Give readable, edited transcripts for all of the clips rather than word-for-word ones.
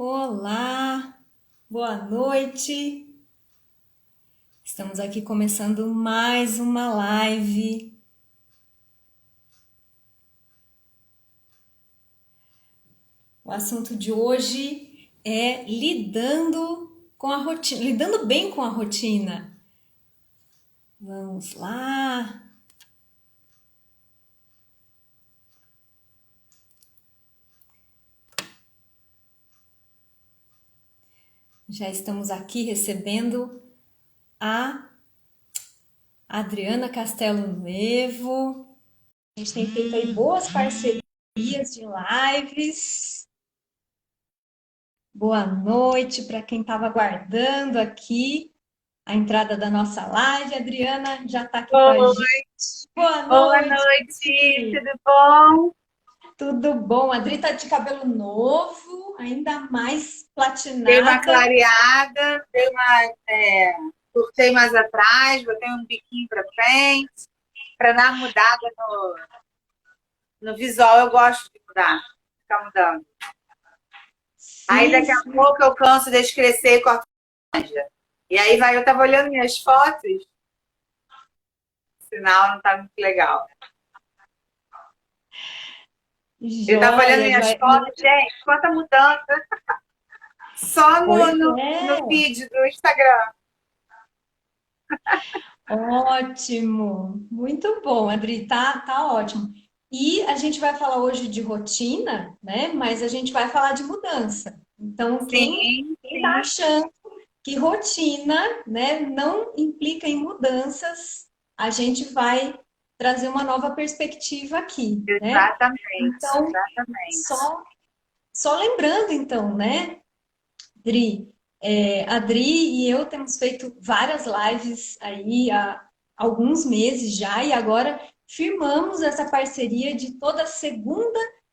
Olá, boa noite. Estamos aqui começando mais uma live. O assunto de hoje é lidando com a rotina, lidando bem com a rotina. Vamos lá. Já estamos aqui recebendo a Adriana Castelo Nevo. A gente tem feito aí boas parcerias de lives. Boa noite para quem estava aguardando aqui a entrada da nossa live. A Adriana já está aqui com a Oi, gente. Boa boa noite, noite, Adri. tudo bom? Tudo bom? A Adri está de cabelo novo, ainda mais Dei uma platinada. clareada, cortei mais atrás, botei um biquinho para frente, para dar uma mudada no visual. Eu gosto de mudar, ficar mudando. Aí Sim, daqui a sim. pouco eu canso, deixo crescer e corto a franja. E aí vai, eu tava olhando minhas fotos, sinal não tá muito legal. Eu tava olhando Joia, minhas joia. fotos, gente, quanta mudança, só Pois no é, feed do Instagram. ótimo. Muito bom, Adri, tá ótimo. E a gente vai falar hoje de rotina, né? Mas a gente vai falar de mudança. Então, Sim, quem tá sim. achando que rotina, né, não implica em mudanças, a gente vai trazer uma nova perspectiva aqui, né? Exatamente, Então, exatamente. só, só lembrando, então, né, Dri, a Dri e eu temos feito várias lives aí há alguns meses já, e agora firmamos essa parceria de toda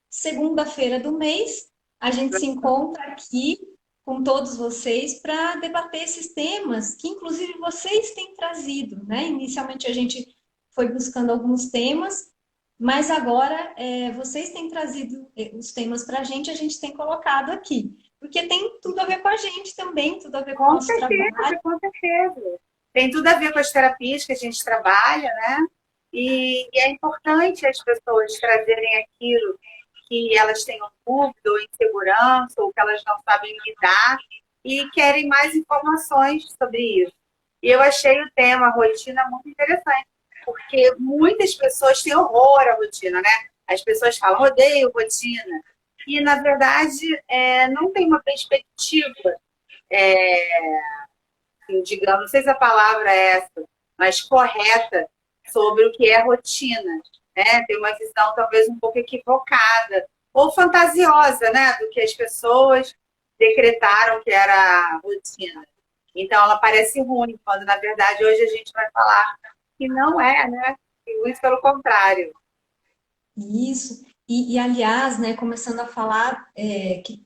segunda-feira do mês. A gente se encontra aqui com todos vocês para debater esses temas que, inclusive, vocês têm trazido, né? Inicialmente a gente foi buscando alguns temas, mas agora vocês têm trazido os temas para a gente tem colocado aqui. Porque tem tudo a ver com a gente também, tudo a ver com o Com nosso certeza, trabalho. com certeza. Tem tudo a ver com as terapias que a gente trabalha, né? E é importante as pessoas trazerem aquilo que elas tenham dúvida ou insegurança, ou que elas não sabem lidar e querem mais informações sobre isso. E eu achei o tema rotina muito interessante, porque muitas pessoas têm horror à rotina, né? As pessoas falam, odeio rotina. E, na verdade, não tem uma perspectiva digamos, não sei se a palavra é essa, mas correta sobre o que é rotina, né? Tem uma visão talvez um pouco equivocada ou fantasiosa, né, do que as pessoas decretaram que era a rotina. Então ela parece ruim, quando na verdade hoje a gente vai falar que não é, né? E muito pelo contrário. Isso. Aliás, né, começando a falar que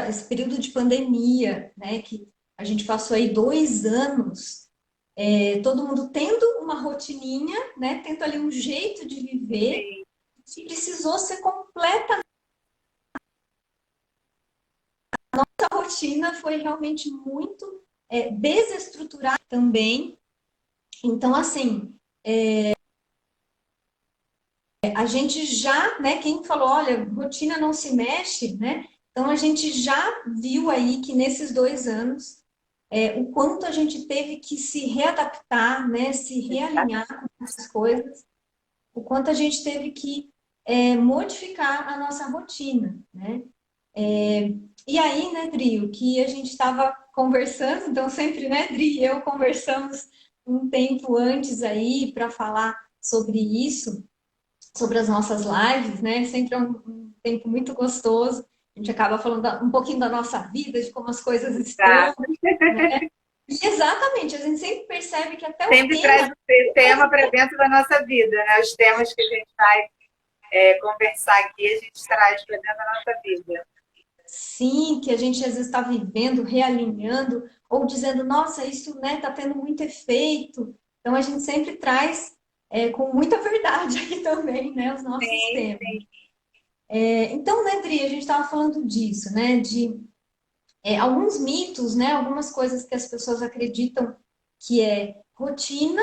esse período de pandemia, né, que a gente passou aí 2 anos, todo mundo tendo uma rotininha, né, tendo ali um jeito de viver, Sim, que precisou ser completa. A rotina foi realmente muito desestruturada também. Então, assim, a gente já, né, quem falou, olha, rotina não se mexe, né? Então a gente já viu aí que nesses 2 anos o quanto a gente teve que se readaptar, né, se realinhar com essas coisas, o quanto a gente teve que modificar a nossa rotina, né? E aí, né, Dri, o que a gente estava conversando, então sempre, né, Dri e eu conversamos um tempo antes aí para falar sobre isso, sobre as nossas lives, né? Sempre é um tempo muito gostoso. A gente acaba falando um pouquinho da nossa vida, de como as coisas estão, exato. né? E exatamente, a gente sempre percebe que até o Sempre tema traz o tema para dentro da nossa vida, né? Os temas que a gente vai conversar aqui, a gente traz para dentro da nossa vida. sim, que a gente às vezes está vivendo, realinhando, ou dizendo, nossa, isso né, está tendo muito efeito. Então a gente sempre traz com muita verdade aqui também, né, os nossos Sim, temas. Então, né, Dri, a gente estava falando disso, né, de alguns mitos, né, algumas coisas que as pessoas acreditam que é rotina,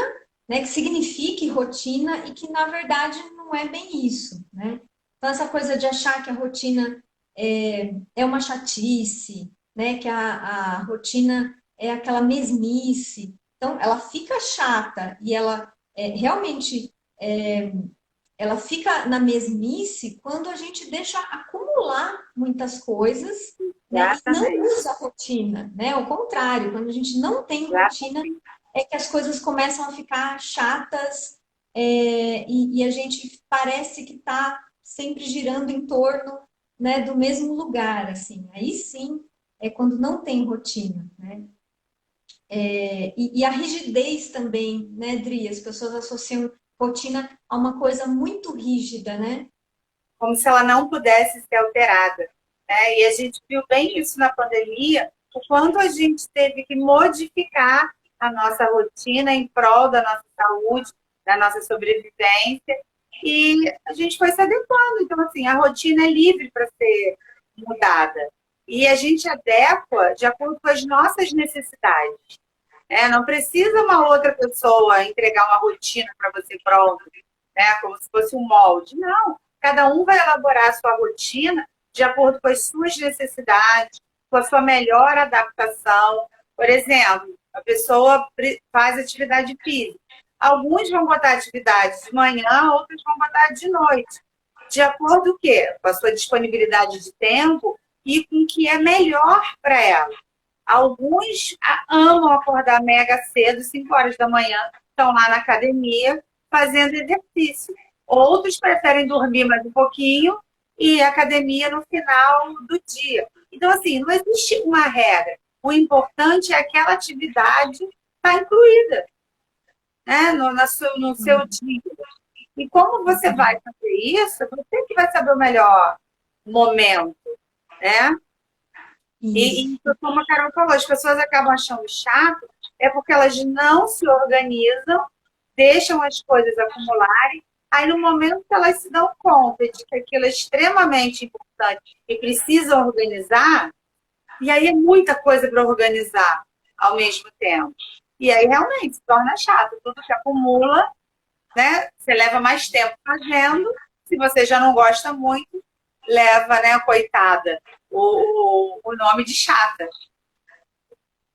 né, que signifique rotina e que na verdade não é bem isso, né? Então essa coisa de achar que a rotina é uma chatice, né, que a rotina é aquela mesmice, então ela fica chata e ela realmente ela fica na mesmice quando a gente deixa acumular muitas coisas, né, e não Exatamente. usa a rotina, né? Ao contrário, quando a gente não tem rotina, Exatamente. é que as coisas começam a ficar chatas, e a gente parece que está sempre girando em torno, né, do mesmo lugar, assim. Aí sim é quando não tem rotina, né? E a rigidez também, né, Dri? As pessoas associam rotina a uma coisa muito rígida, né? Como se ela não pudesse ser alterada, né? E a gente viu bem isso na pandemia, o quanto a gente teve que modificar a nossa rotina em prol da nossa saúde, da nossa sobrevivência, e a gente foi se adequando. Então, assim, a rotina é livre para ser mudada. E a gente adequa de acordo com as nossas necessidades. Não precisa uma outra pessoa entregar uma rotina para você pronta, né? Como se fosse um molde. Não. Cada um vai elaborar a sua rotina de acordo com as suas necessidades, com a sua melhor adaptação. Por exemplo, a pessoa faz atividade física. Alguns vão botar atividade de manhã, outros vão botar de noite. De acordo com o quê? Com a sua disponibilidade de tempo e com o que é melhor para ela. Alguns amam acordar mega cedo, 5 horas da manhã, estão lá na academia fazendo exercício. Outros preferem dormir mais um pouquinho e academia no final do dia. Então, assim, não existe uma regra. O importante é aquela atividade estar incluída, né, no seu dia. E como você vai fazer isso, você que vai saber o melhor momento, né? E Isso. como a Carol falou, as pessoas acabam achando chato, é porque elas não se organizam, deixam as coisas acumularem, aí no momento que elas se dão conta de que aquilo é extremamente importante e precisam organizar, e aí é muita coisa para organizar ao mesmo tempo. E aí realmente se torna chato, tudo que acumula, né? Você leva mais tempo fazendo, se você já não gosta muito, leva, né, coitada, o nome de chata,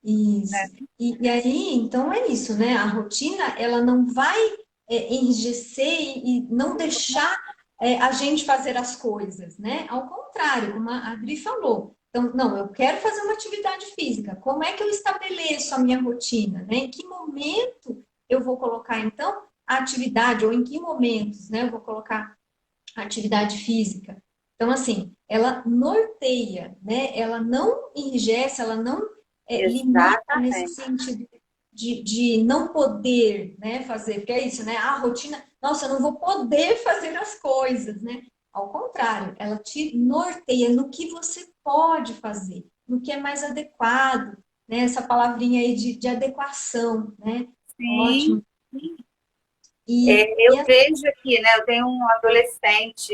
Isso. né? E aí, então é isso, né? A rotina, ela não vai enrijecer e não deixar a gente fazer as coisas, né? Ao contrário, como a Adri falou. Então, não, eu quero fazer uma atividade física. Como é que eu estabeleço a minha rotina, né? Em que momento eu vou colocar, então, a atividade, ou em que momentos, né, eu vou colocar a atividade física? Então, assim, ela norteia, né? Ela não enrijece, ela não limita nesse Exatamente. sentido de não poder, né, fazer, porque é isso, né? A rotina, nossa, eu não vou poder fazer as coisas, né? Ao contrário, ela te norteia no que você pode fazer, no que é mais adequado, né? Essa palavrinha aí de adequação, né? Sim. Ótimo. E Eu vejo aqui, né? Eu tenho um adolescente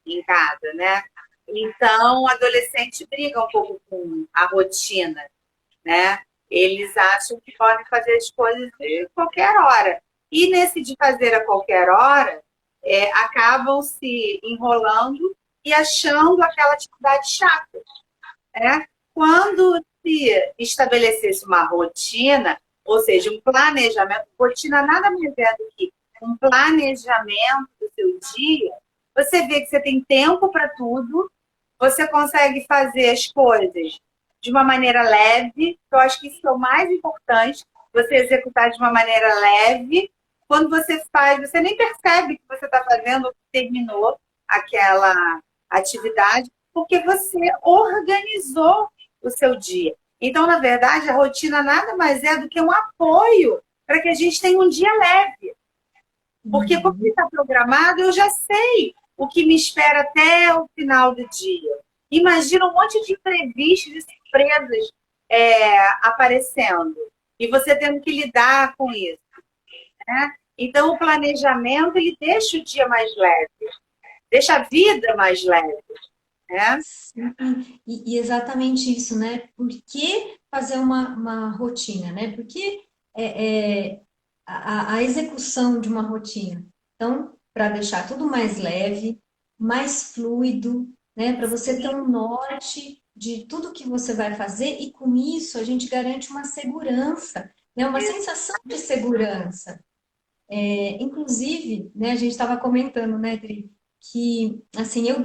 em casa, né? Então, o adolescente briga um pouco com a rotina, né? Eles acham que podem fazer as coisas de qualquer hora. E nesse de fazer a qualquer hora, acabam se enrolando e achando aquela atividade chata, né? Quando se estabelecesse uma rotina, ou seja, um planejamento, rotina nada mais é do que um planejamento do seu dia, você vê que você tem tempo para tudo, você consegue fazer as coisas de uma maneira leve, eu acho que isso é o mais importante, você executar de uma maneira leve. Quando você faz, você nem percebe que você está fazendo ou que terminou aquela atividade, porque você organizou o seu dia. Então, na verdade, a rotina nada mais é do que um apoio para que a gente tenha um dia leve. Porque como ele está programado, eu já sei o que me espera até o final do dia. Imagina um monte de imprevistos e surpresas aparecendo. E você tendo que lidar com isso. Né? Então, o planejamento, ele deixa o dia mais leve. deixa a vida mais leve, né? Sim, e exatamente isso, né? Por que fazer uma rotina, né? Porque a execução de uma rotina. Então, para deixar tudo mais leve, mais fluido, né? Para você ter um norte de tudo que você vai fazer, e com isso a gente garante uma segurança, né? Uma sensação de segurança. Inclusive, né, a gente estava comentando, né, Dri, que assim, eu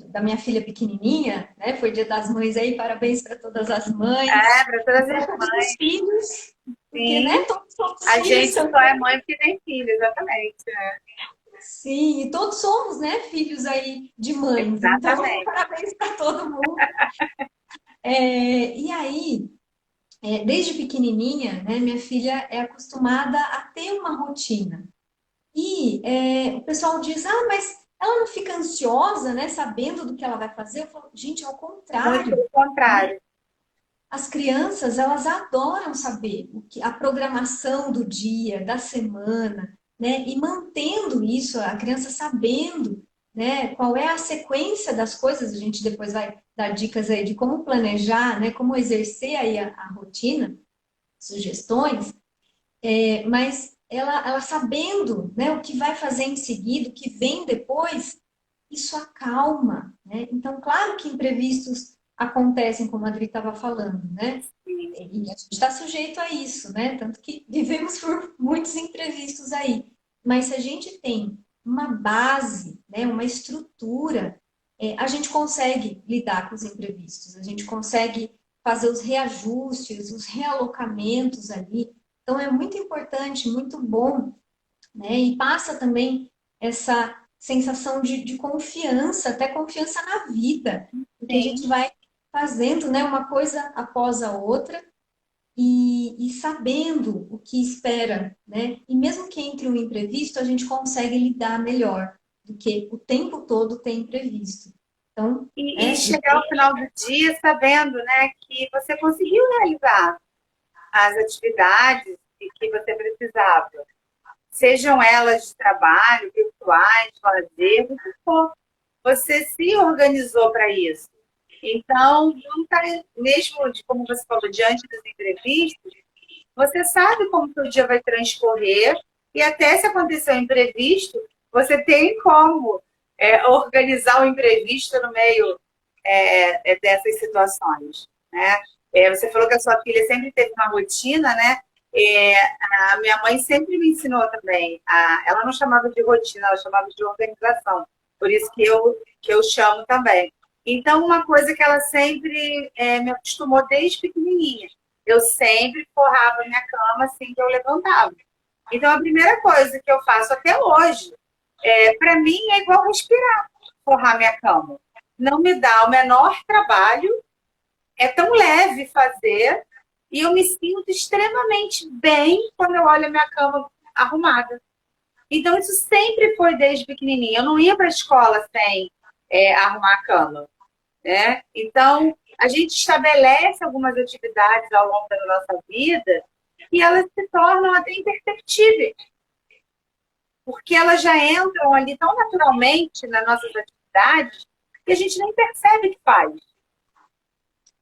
da minha filha pequenininha, né, foi Dia das Mães aí, parabéns para todas as mães, É, para todas para as todos os mães, filhos, porque, né, sim. todos somos A filhos gente só é também. mãe porque tem filho, exatamente. Né? Sim, e todos somos, né, filhos aí de mães. Então, Exatamente. parabéns para todo mundo. E aí, desde pequenininha, né, minha filha é acostumada a ter uma rotina. E o pessoal diz, ah, mas ela não fica ansiosa, né, sabendo do que ela vai fazer? Eu falo, gente, ao Muito contrário, pelo né? contrário. As crianças, elas adoram saber a programação do dia, da semana, né? E mantendo isso, a criança sabendo, né, qual é a sequência das coisas, a gente depois vai dar dicas aí de como planejar, né, como exercer aí a rotina, sugestões, mas ela sabendo, né, o que vai fazer em seguida, o que vem depois, isso acalma, né? Então, claro que imprevistos acontecem, como a Adri estava falando, né? Sim. E a gente está sujeito a isso, né? Tanto que vivemos por muitos imprevistos aí. Mas se a gente tem uma base, né, uma estrutura, a gente consegue lidar com os imprevistos, a gente consegue fazer os reajustes, os realocamentos ali. Então, é muito importante, muito bom, né? E passa também essa sensação de confiança, até confiança na vida, porque a gente Sim. vai fazendo, né, uma coisa após a outra e sabendo o que espera, né? E mesmo que entre um imprevisto, a gente consegue lidar melhor do que o tempo todo tem imprevisto. Então, E né? chegar ao final do dia sabendo, né, que você conseguiu realizar as atividades que você precisava. Sejam elas de trabalho, virtuais, lazer, o que for. Você se organizou para isso. Então, não tá, mesmo de, como você falou, diante dos imprevistos, você sabe como o seu dia vai transcorrer e até se acontecer um imprevisto, você tem como organizar o imprevisto no meio dessas situações, né? Você falou que a sua filha sempre teve uma rotina, né? A minha mãe sempre me ensinou também. Ela não chamava de rotina, ela chamava de organização. Por isso que eu chamo também. Então, uma coisa que ela sempre me acostumou desde pequenininha. Eu sempre forrava minha cama assim que eu levantava. Então, a primeira coisa que eu faço até hoje, para mim, é igual respirar, forrar minha cama. Não me dá o menor trabalho, é tão leve fazer, e eu me sinto extremamente bem quando eu olho a minha cama arrumada. Então, isso sempre foi desde pequenininha. Eu não ia para a escola sem arrumar a cama, né? Então, a gente estabelece algumas atividades ao longo da nossa vida e elas se tornam até imperceptíveis, porque elas já entram ali tão naturalmente nas nossas atividades que a gente nem percebe que faz,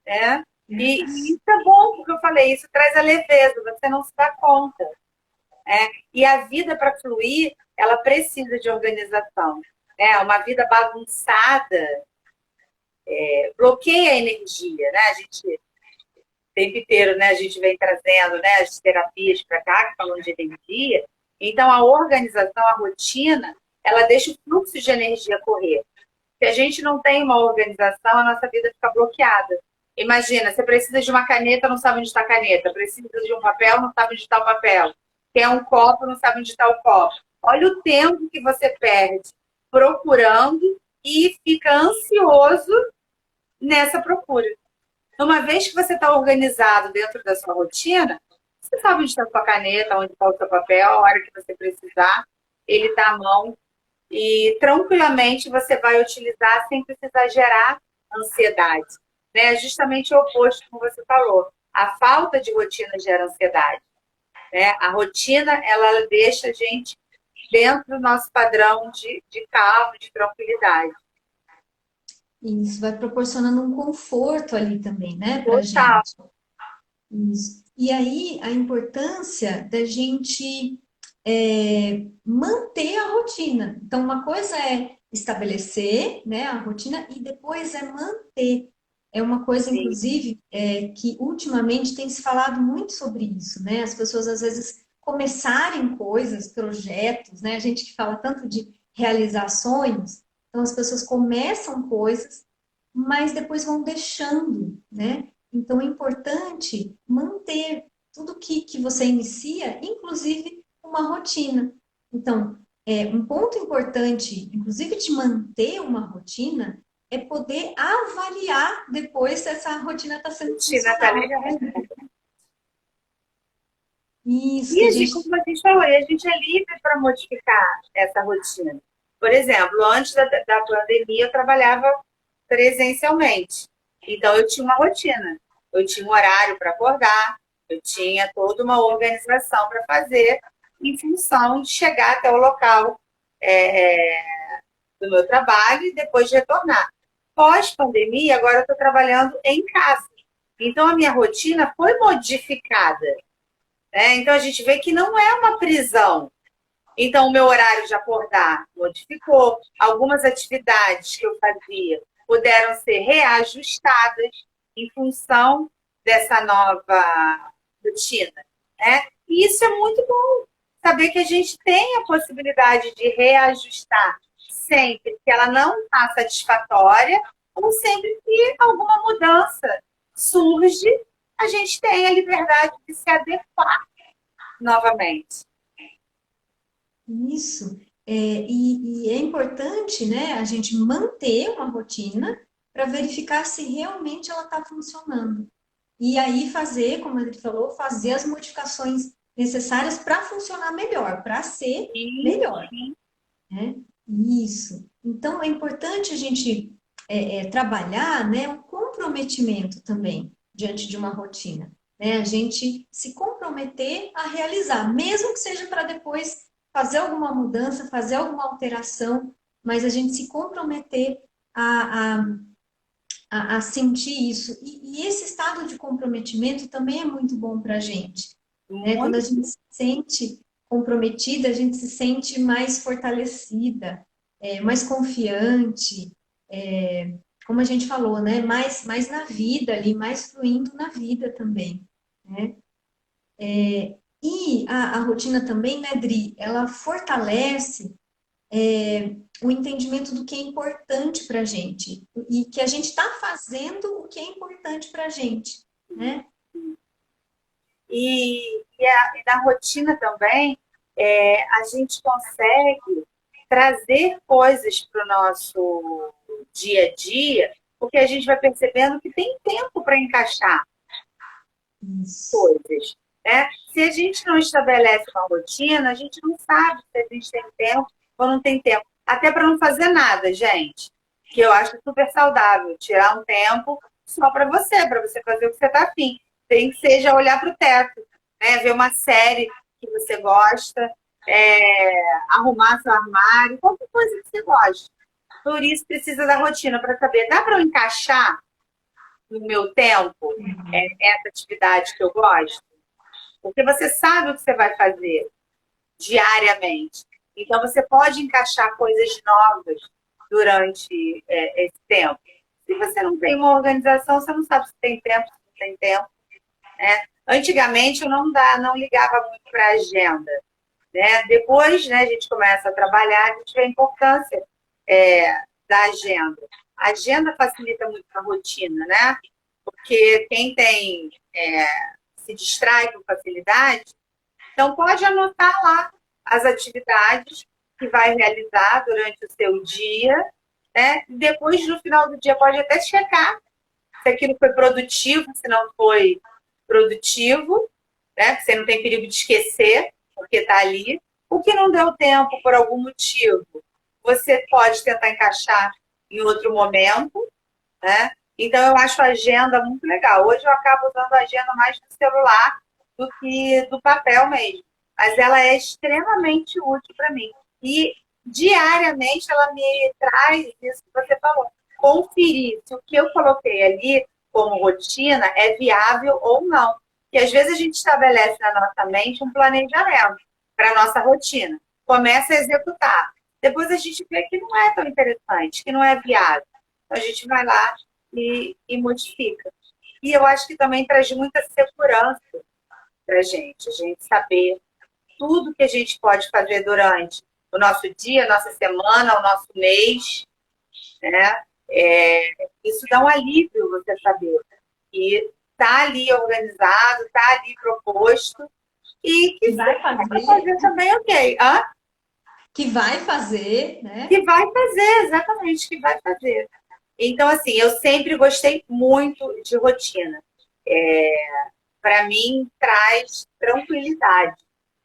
né? E isso é bom, porque eu falei, isso traz a leveza, você não se dá conta. Né? E a vida, para fluir, ela precisa de organização. Né? Uma vida bagunçada bloqueia a energia, né? A gente, o tempo inteiro, né? A gente vem trazendo, né, as terapias para cá, falando de energia. Então, a organização, a rotina, ela deixa o fluxo de energia correr. Se a gente não tem uma organização, a nossa vida fica bloqueada. Imagina, você precisa de uma caneta, não sabe onde está a caneta. Precisa de um papel, não sabe onde está o papel. Quer um copo, não sabe onde está o copo. Olha o tempo que você perde procurando e fica ansioso nessa procura. Uma vez que você está organizado dentro da sua rotina, você sabe onde está a sua caneta, onde está o seu papel, a hora que você precisar, ele está à mão e tranquilamente você vai utilizar sem precisar gerar ansiedade. Né? É justamente o oposto, como você falou. A falta de rotina gera ansiedade. Né? A rotina, ela deixa a gente dentro do nosso padrão de calma, de tranquilidade. Isso vai proporcionando um conforto ali também, né, para Total. gente. Isso. E aí a importância da gente manter a rotina. Então, uma coisa é estabelecer, né, a rotina e depois é manter. É uma coisa, Sim. inclusive, que ultimamente tem se falado muito sobre isso, né? As pessoas às vezes começarem coisas, projetos, né? A gente que fala tanto de realizações, então as pessoas começam coisas, mas depois vão deixando, né? Então é importante manter tudo que você inicia, inclusive uma rotina. Então, um ponto importante, inclusive de manter uma rotina, é poder avaliar depois se essa rotina está sendo Rotina tá funcional. legal. Isso E que a a gente, gente. como a gente falou, e a gente é livre para modificar essa rotina. Por exemplo, antes da pandemia, eu trabalhava presencialmente. Então, eu tinha uma rotina. Eu tinha um horário para acordar, eu tinha toda uma organização para fazer em função de chegar até o local é, do meu trabalho e depois retornar. Pós-pandemia, agora eu estou trabalhando em casa. Então, a minha rotina foi modificada. Né? Então, a gente vê que não é uma prisão. Então, o meu horário de acordar modificou. Algumas atividades que eu fazia puderam ser reajustadas em função dessa nova rotina. Né? E isso é muito bom. Saber que a gente tem a possibilidade de reajustar sempre que ela não está satisfatória ou sempre que alguma mudança surge, a gente tem a liberdade de se adequar novamente. Isso. E é importante, né, a gente manter uma rotina para verificar se realmente ela está funcionando. E aí fazer, como ele falou, fazer as modificações necessárias para funcionar melhor, para ser E melhor, né? Isso. Então é importante a gente trabalhar, né, o comprometimento também diante de uma rotina, né? A gente se comprometer a realizar, mesmo que seja para depois fazer alguma mudança, fazer alguma alteração, mas a gente se comprometer a, a a sentir isso. E esse estado de comprometimento também é muito bom para a gente. Né? Quando a muito. gente se sente comprometida, a gente se sente mais fortalecida, mais confiante, como a gente falou, né? Mais na vida ali, mais fluindo na vida também. Né? E a rotina também, né, Dri, ela fortalece o entendimento do que é importante para a gente e que a gente está fazendo o que é importante para a gente, né? E na rotina também, a gente consegue trazer coisas para o nosso dia a dia, porque a gente vai percebendo que tem tempo para encaixar Isso. coisas. Né? Se a gente não estabelece uma rotina, a gente não sabe se a gente tem tempo ou não tem tempo. Até para não fazer nada, gente. Que eu acho super saudável. Tirar um tempo só para você fazer o que você está afim. Tem que seja olhar para o teto, né? Ver uma série que você gosta, arrumar seu armário, qualquer coisa que você goste. Por isso precisa da rotina para saber, dá para eu encaixar no meu tempo essa atividade que eu gosto? Porque você sabe o que você vai fazer diariamente. Então, você pode encaixar coisas novas durante esse tempo. Se você não tem uma organização, você não sabe se tem tempo, se não tem tempo. Né? Antigamente, eu não ligava muito para a agenda. Né? Depois, né, a gente começa a trabalhar, a gente vê a importância da agenda. A agenda facilita muito a rotina, né? Porque quem se distrai com facilidade, então pode anotar lá as atividades que vai realizar durante o seu dia, né? E depois, no final do dia, pode até checar se aquilo foi produtivo, se não foi produtivo, né? Você não tem perigo de esquecer, porque está ali. O que não deu tempo por algum motivo, você pode tentar encaixar em outro momento, né? Então, eu acho a agenda muito legal. Hoje eu acabo usando a agenda mais do celular do que do papel mesmo. Mas ela é extremamente útil para mim. E diariamente ela me traz isso que você falou. Conferir se o que eu coloquei ali como rotina é viável ou não. E às vezes a gente estabelece na nossa mente um planejamento para a nossa rotina. Começa a executar. Depois a gente vê que não é tão interessante, que não é viável. Então a gente vai lá e modifica. E eu acho que também traz muita segurança para a gente saber tudo que a gente pode fazer durante o nosso dia, a nossa semana, o nosso mês, né? Isso dá um alívio você saber que está ali organizado, está ali proposto e que Que se vai for fazer, fazer também, ok. Hã? que vai fazer, né? Que vai fazer, exatamente, que vai fazer. Então, assim, eu sempre gostei muito de rotina. Para mim, traz tranquilidade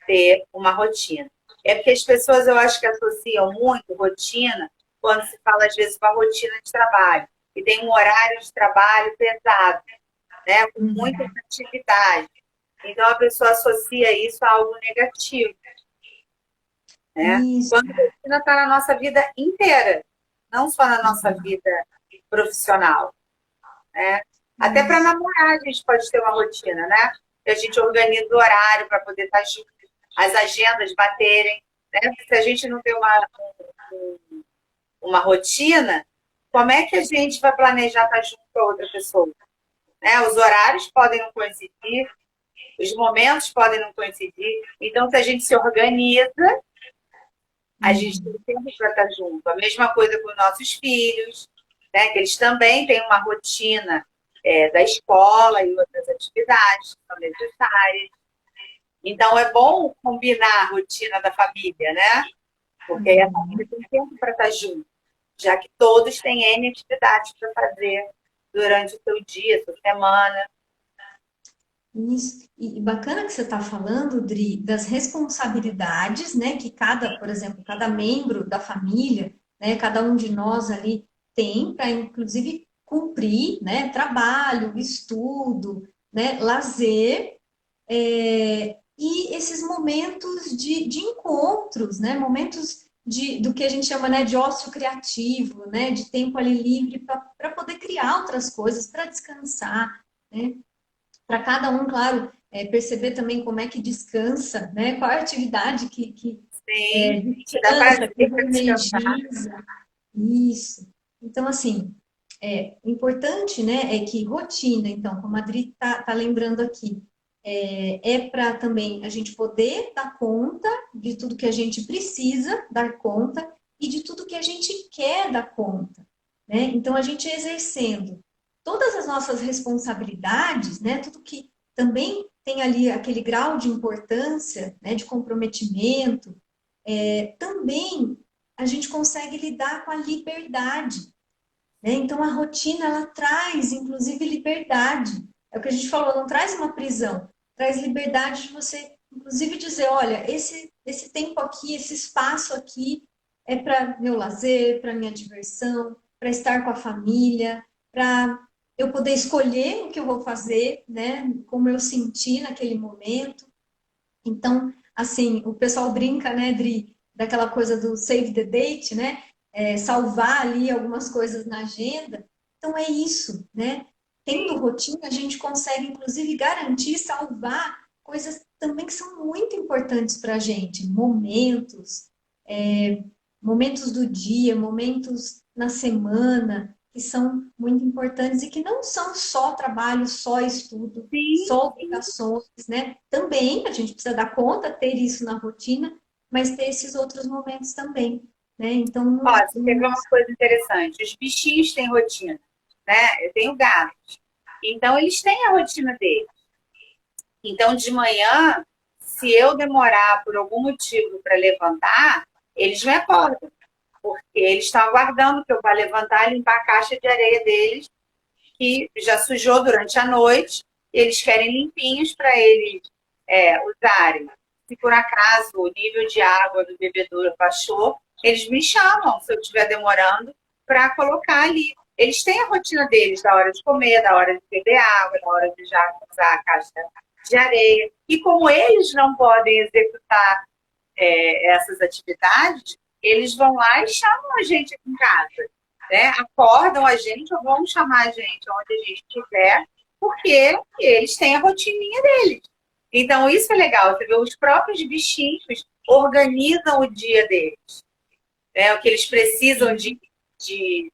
ter uma rotina. É porque as pessoas, eu acho que associam muito rotina quando se fala, às vezes, uma rotina de trabalho. E tem um horário de trabalho pesado, né? Com muita Uhum. atividade. Então, a pessoa associa isso a algo negativo, né? Isso. Quando a rotina está na nossa vida inteira, não só na nossa vida profissional, né? Até para Isso. namorar, a gente pode ter uma rotina, né? Que a gente organiza o horário para poder estar junto, as agendas baterem, né? Se a gente não tem uma rotina, como é que a gente vai planejar estar junto com a outra pessoa? Né? Os horários podem não coincidir, os momentos podem não coincidir. Então, se a gente se organiza, a gente tem Uhum. tempo para estar junto. A mesma coisa com os nossos filhos, né? Que eles também têm uma rotina da escola e outras atividades que são necessárias. Então, é bom combinar a rotina da família, né? Porque aí a família Uhum. tem tempo para estar junto, já que todos têm N atividades para fazer durante o seu dia, a sua semana. Isso. E bacana que você está falando, Dri, das responsabilidades, né, que cada, por exemplo, cada membro da família, né, cada um de nós ali tem para, inclusive, cumprir, né, trabalho, estudo, né, lazer, e esses momentos de encontros, né, momentos do que a gente chama, né, de ócio criativo, né, de tempo ali livre para poder criar outras coisas, para descansar, né? Para cada um, claro, perceber também como é que descansa, né? Qual é a atividade que Sim, te dá descansa, que prazer para descansar. reenergiza. Isso. Então, assim, importante, né, é que rotina, então, como a Adri está lembrando aqui, para também a gente poder dar conta de tudo que a gente precisa dar conta e de tudo que a gente quer dar conta, né? Então, a gente exercendo todas as nossas responsabilidades, né, tudo que também tem ali aquele grau de importância, né, de comprometimento, também a gente consegue lidar com a liberdade, né? Então a rotina ela traz, inclusive, liberdade. É o que a gente falou, não traz uma prisão, traz liberdade de você, inclusive, dizer, olha, esse tempo aqui, esse espaço aqui é para meu lazer, para minha diversão, para estar com a família, para eu poder escolher o que eu vou fazer, né? Como eu senti naquele momento. Então, assim, o pessoal brinca, né, Dri, daquela coisa do save the date, né? Salvar ali algumas coisas na agenda. Então, é isso, né? Tendo rotina, a gente consegue, inclusive, garantir, salvar coisas também que são muito importantes para a gente. Momentos do dia, momentos na semana, que são muito importantes e que não são só trabalho, só estudo, Sim, só sim. obrigações, né? Também a gente precisa dar conta, ter isso na rotina, mas ter esses outros momentos também, né? Então, Ó, você quer ver uma coisa interessante? Os bichinhos têm rotina, né? Eu tenho gatos. Então, eles têm a rotina deles. Então, de manhã, se eu demorar por algum motivo para levantar, eles me acordam, porque eles estão aguardando que eu vá levantar e limpar a caixa de areia deles, que já sujou durante a noite, e eles querem limpinhos para eles usarem. Se por acaso o nível de água do bebedouro baixou, eles me chamam se eu estiver demorando para colocar ali. Eles têm a rotina deles, da hora de comer, da hora de beber água, da hora de já usar a caixa de areia. E como eles não podem executar essas atividades, eles vão lá e chamam a gente aqui em casa, né? Acordam a gente ou vão chamar a gente onde a gente estiver, porque eles têm a rotininha deles. Então, isso é legal, você vê, os próprios bichinhos organizam o dia deles, né? O que eles precisam de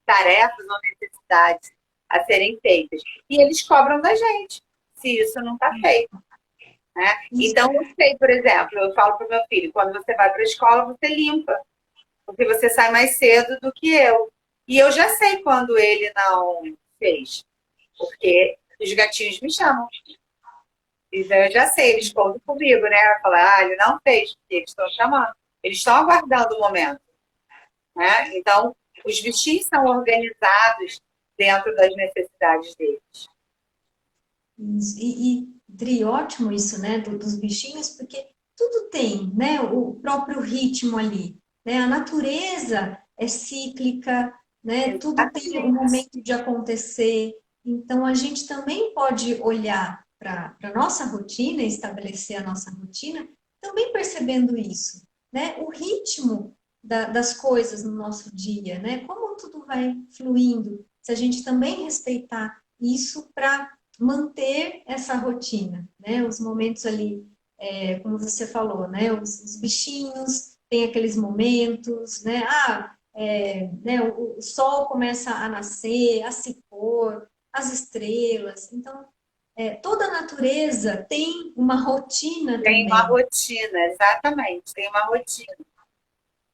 tarefas ou necessidades a serem feitas. E eles cobram da gente, se isso não está feito. Né? Então, eu sei, por exemplo, eu falo para o meu filho, quando você vai para a escola, você limpa, porque você sai mais cedo do que eu. E eu já sei quando ele não fez, porque os gatinhos me chamam. Então, eu já sei, eles contam comigo, né? Eu falo, ele não fez, porque eles estão chamando. Eles estão aguardando o momento. Né? Então, os bichinhos são organizados dentro das necessidades deles. Dri, ótimo isso, né, dos bichinhos, porque tudo tem, né, o próprio ritmo ali, né, a natureza é cíclica, né, tudo tem um momento de acontecer, então a gente também pode olhar para a nossa rotina, estabelecer a nossa rotina, também percebendo isso, né, o ritmo das coisas no nosso dia, né, como tudo vai fluindo, se a gente também respeitar isso para manter essa rotina, né? Os momentos ali, como você falou, né? Os bichinhos têm aqueles momentos, né? Né? O sol começa a nascer, a se pôr, as estrelas. Então, toda a natureza tem uma rotina tem uma também. rotina, exatamente, tem uma rotina.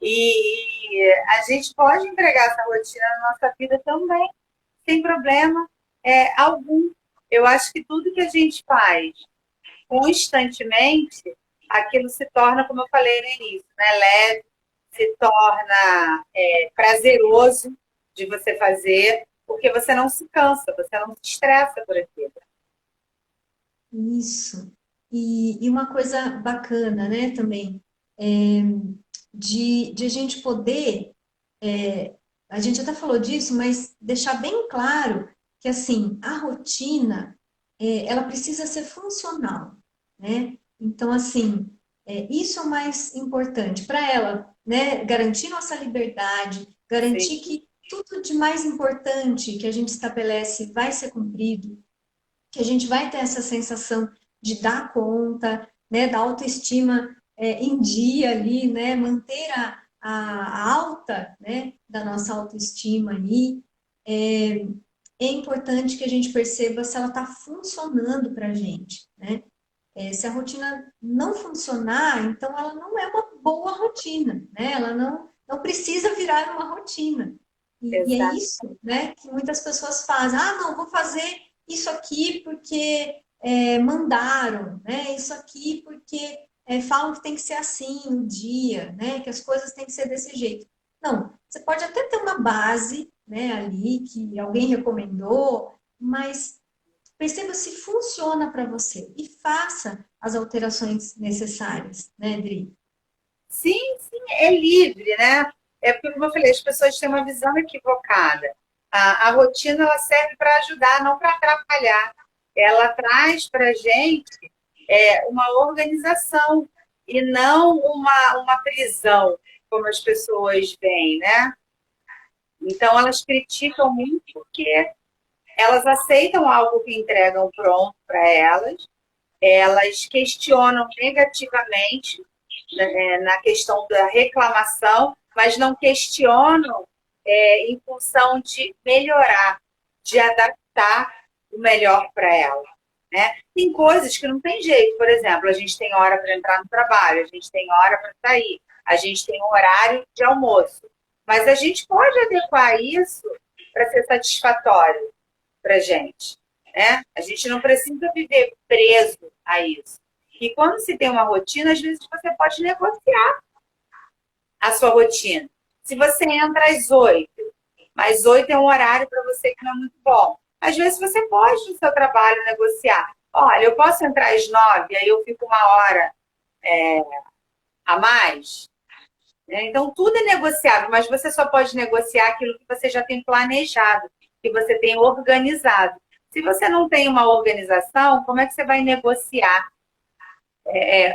E a gente pode empregar essa rotina na nossa vida também, sem problema algum. Eu acho que tudo que a gente faz constantemente, aquilo se torna, como eu falei no início, né, leve, se torna prazeroso de você fazer, porque você não se cansa, você não se estressa por aquilo. Isso. E uma coisa bacana, né, também, é, de a gente poder, a gente até falou disso, mas deixar bem claro que, assim, a rotina, ela precisa ser funcional, né? Então, assim, isso é o mais importante para ela, né? Garantir nossa liberdade, Sim, garantir que tudo de mais importante que a gente estabelece vai ser cumprido, que a gente vai ter essa sensação de dar conta, né, da autoestima em dia ali, né, manter a alta, né, da nossa autoestima ali. É importante que a gente perceba se ela está funcionando para a gente, né? Se a rotina não funcionar, então ela não é uma boa rotina, né? Ela não precisa virar uma rotina. E é exato. isso, né, que muitas pessoas fazem. Ah, não, vou fazer isso aqui porque mandaram, né? Isso aqui porque falam que tem que ser assim o dia, né? Que as coisas têm que ser desse jeito. Não, você pode até ter uma base, né, ali que alguém recomendou, mas perceba se funciona para você e faça as alterações necessárias, né, Dri? Sim, sim, é livre, né? É porque, como eu falei, as pessoas têm uma visão equivocada. A rotina ela serve para ajudar, não para atrapalhar. Ela traz para a gente uma organização e não uma prisão, como as pessoas veem, né? Então, elas criticam muito porque elas aceitam algo que entregam pronto para elas questionam negativamente, né, na questão da reclamação, mas não questionam em função de melhorar, de adaptar o melhor para ela. Né? Tem coisas que não tem jeito, por exemplo, a gente tem hora para entrar no trabalho, a gente tem hora para sair, a gente tem um horário de almoço, mas a gente pode adequar isso para ser satisfatório para a gente. Né? A gente não precisa viver preso a isso. E quando se tem uma rotina, às vezes você pode negociar a sua rotina. Se você entra às 8, mas 8 é um horário para você que não é muito bom. Às vezes você pode no seu trabalho negociar. Olha, eu posso entrar às 9, aí eu fico uma hora a mais. Então, tudo é negociável, mas você só pode negociar aquilo que você já tem planejado, que você tem organizado. Se você não tem uma organização, como é que você vai negociar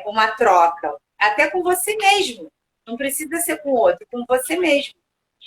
uma troca? até com você mesmo. Não precisa ser com o outro, com você mesmo,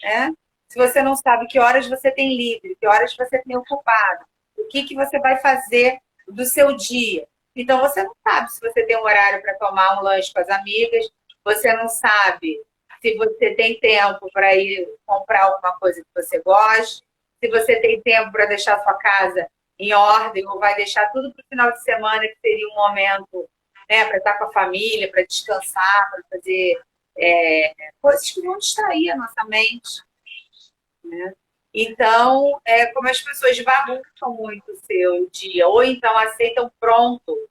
né? Se você não sabe que horas você tem livre, que horas você tem ocupado, o que que você vai fazer do seu dia. Então, você não sabe se você tem um horário para tomar um lanche com as amigas, você não sabe se você tem tempo para ir comprar alguma coisa que você goste, se você tem tempo para deixar a sua casa em ordem ou vai deixar tudo para o final de semana, que seria um momento, né, para estar com a família, para descansar, para fazer coisas que vão distrair a nossa mente, né? Então, como as pessoas bagunçam muito o seu dia, ou então aceitam pronto,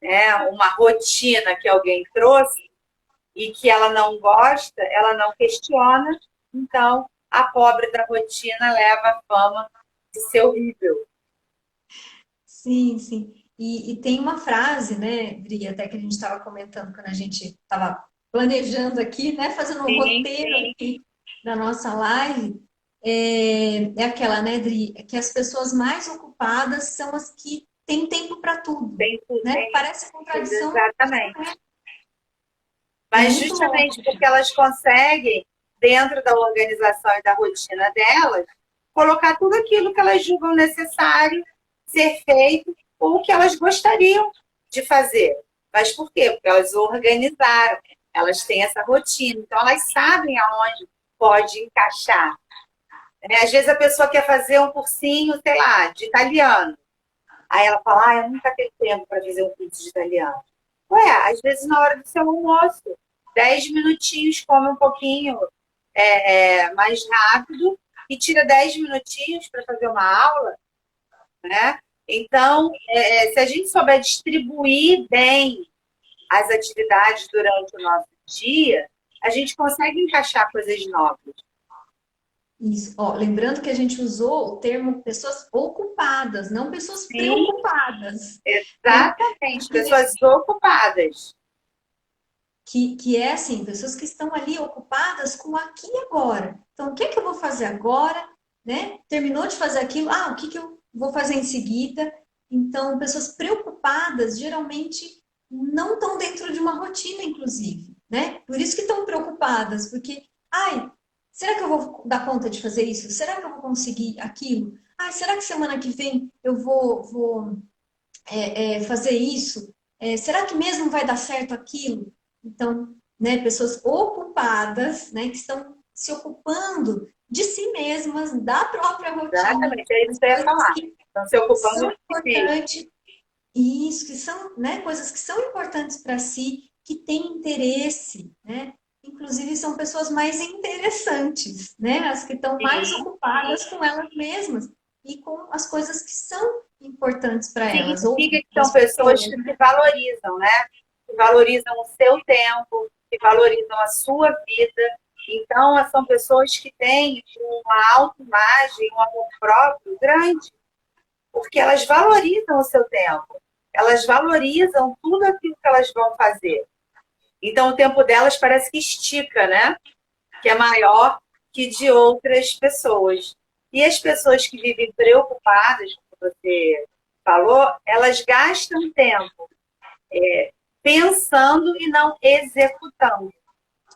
né, uma rotina que alguém trouxe e que ela não gosta, ela não questiona, então a pobre da rotina leva a fama de ser horrível. Sim, sim. E tem uma frase, né, Dri, até que a gente estava comentando quando a gente estava planejando aqui, né, fazendo um Sim, roteiro aqui da nossa live, é aquela, né, Dri, que as pessoas mais ocupadas são as que têm tempo para tudo, tem tudo, né? tem Parece tudo, contradição, mas exatamente. não é. É Mas muito louco. justamente porque elas conseguem, dentro da organização e da rotina delas, colocar tudo aquilo que elas julgam necessário ser feito ou que elas gostariam de fazer. Mas por quê? Porque elas organizaram, elas têm essa rotina, então elas sabem aonde pode encaixar. Às vezes a pessoa quer fazer um cursinho, sei lá, de italiano. Aí ela fala, eu nunca tenho tempo para fazer um curso de italiano. Ué, às vezes na hora do seu almoço, 10 minutinhos, come um pouquinho mais rápido e tira 10 minutinhos para fazer uma aula, né? Então, se a gente souber distribuir bem as atividades durante o nosso dia, a gente consegue encaixar coisas novas. Isso. Ó, lembrando que a gente usou o termo pessoas ocupadas, não pessoas Sim, preocupadas, né? exatamente. Pessoas ocupadas. Que é assim, pessoas que estão ali ocupadas com aqui e agora. Então, o que é que eu vou fazer agora, né? Terminou de fazer aquilo, o que que eu vou fazer em seguida? Então, pessoas preocupadas geralmente não estão dentro de uma rotina, inclusive, né? Por isso que estão preocupadas, porque, será que eu vou dar conta de fazer isso? Será que eu vou conseguir aquilo? Será que semana que vem eu vou fazer isso? Será que mesmo vai dar certo aquilo? Então, né, pessoas ocupadas, né, que estão se ocupando de si mesmas, da própria rotina, Exatamente, é isso as que eu ia coisas falar. que Estão se ocupando são de si mesmo. importantes, e isso, que são, né, coisas que são importantes para si, que têm interesse, né? Inclusive, são pessoas mais interessantes, né? As que estão mais Sim, ocupadas com elas mesmas e com as coisas que são importantes para elas, ou significa que são as pessoas pessoas, que né? se valorizam, né? Que valorizam o seu tempo, que valorizam a sua vida. Então, são pessoas que têm uma autoimagem, um amor próprio grande, porque elas valorizam o seu tempo. Elas valorizam tudo aquilo que elas vão fazer. Então, o tempo delas parece que estica, né? Que é maior que de outras pessoas. E as pessoas que vivem preocupadas, como você falou, elas gastam tempo pensando e não executando.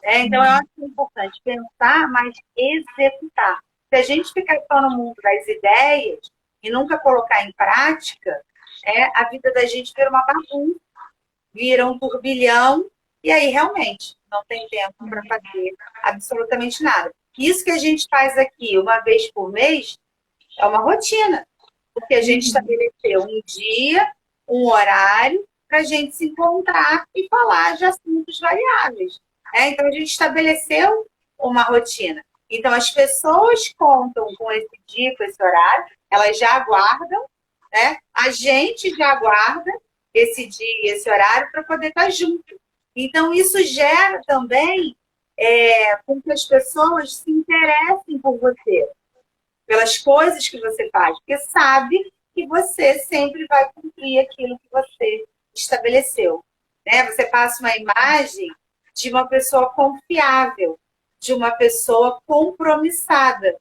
Então, eu acho que é importante pensar, mas executar. Se a gente ficar só no mundo das ideias e nunca colocar em prática, a vida da gente vira uma bagunça, vira um turbilhão, e aí realmente não tem tempo para fazer absolutamente nada. Isso que a gente faz aqui uma vez por mês é uma rotina, porque a gente estabeleceu um dia, um horário, para a gente se encontrar e falar de assuntos variáveis. Então, a gente estabeleceu uma rotina. Então, as pessoas contam com esse dia, com esse horário, elas já aguardam, né? A gente já aguarda esse dia e esse horário para poder estar junto. Então, isso gera também com que as pessoas se interessem por você, pelas coisas que você faz, porque sabe que você sempre vai cumprir aquilo que você estabeleceu. Né? Você passa uma imagem de uma pessoa confiável, de uma pessoa compromissada,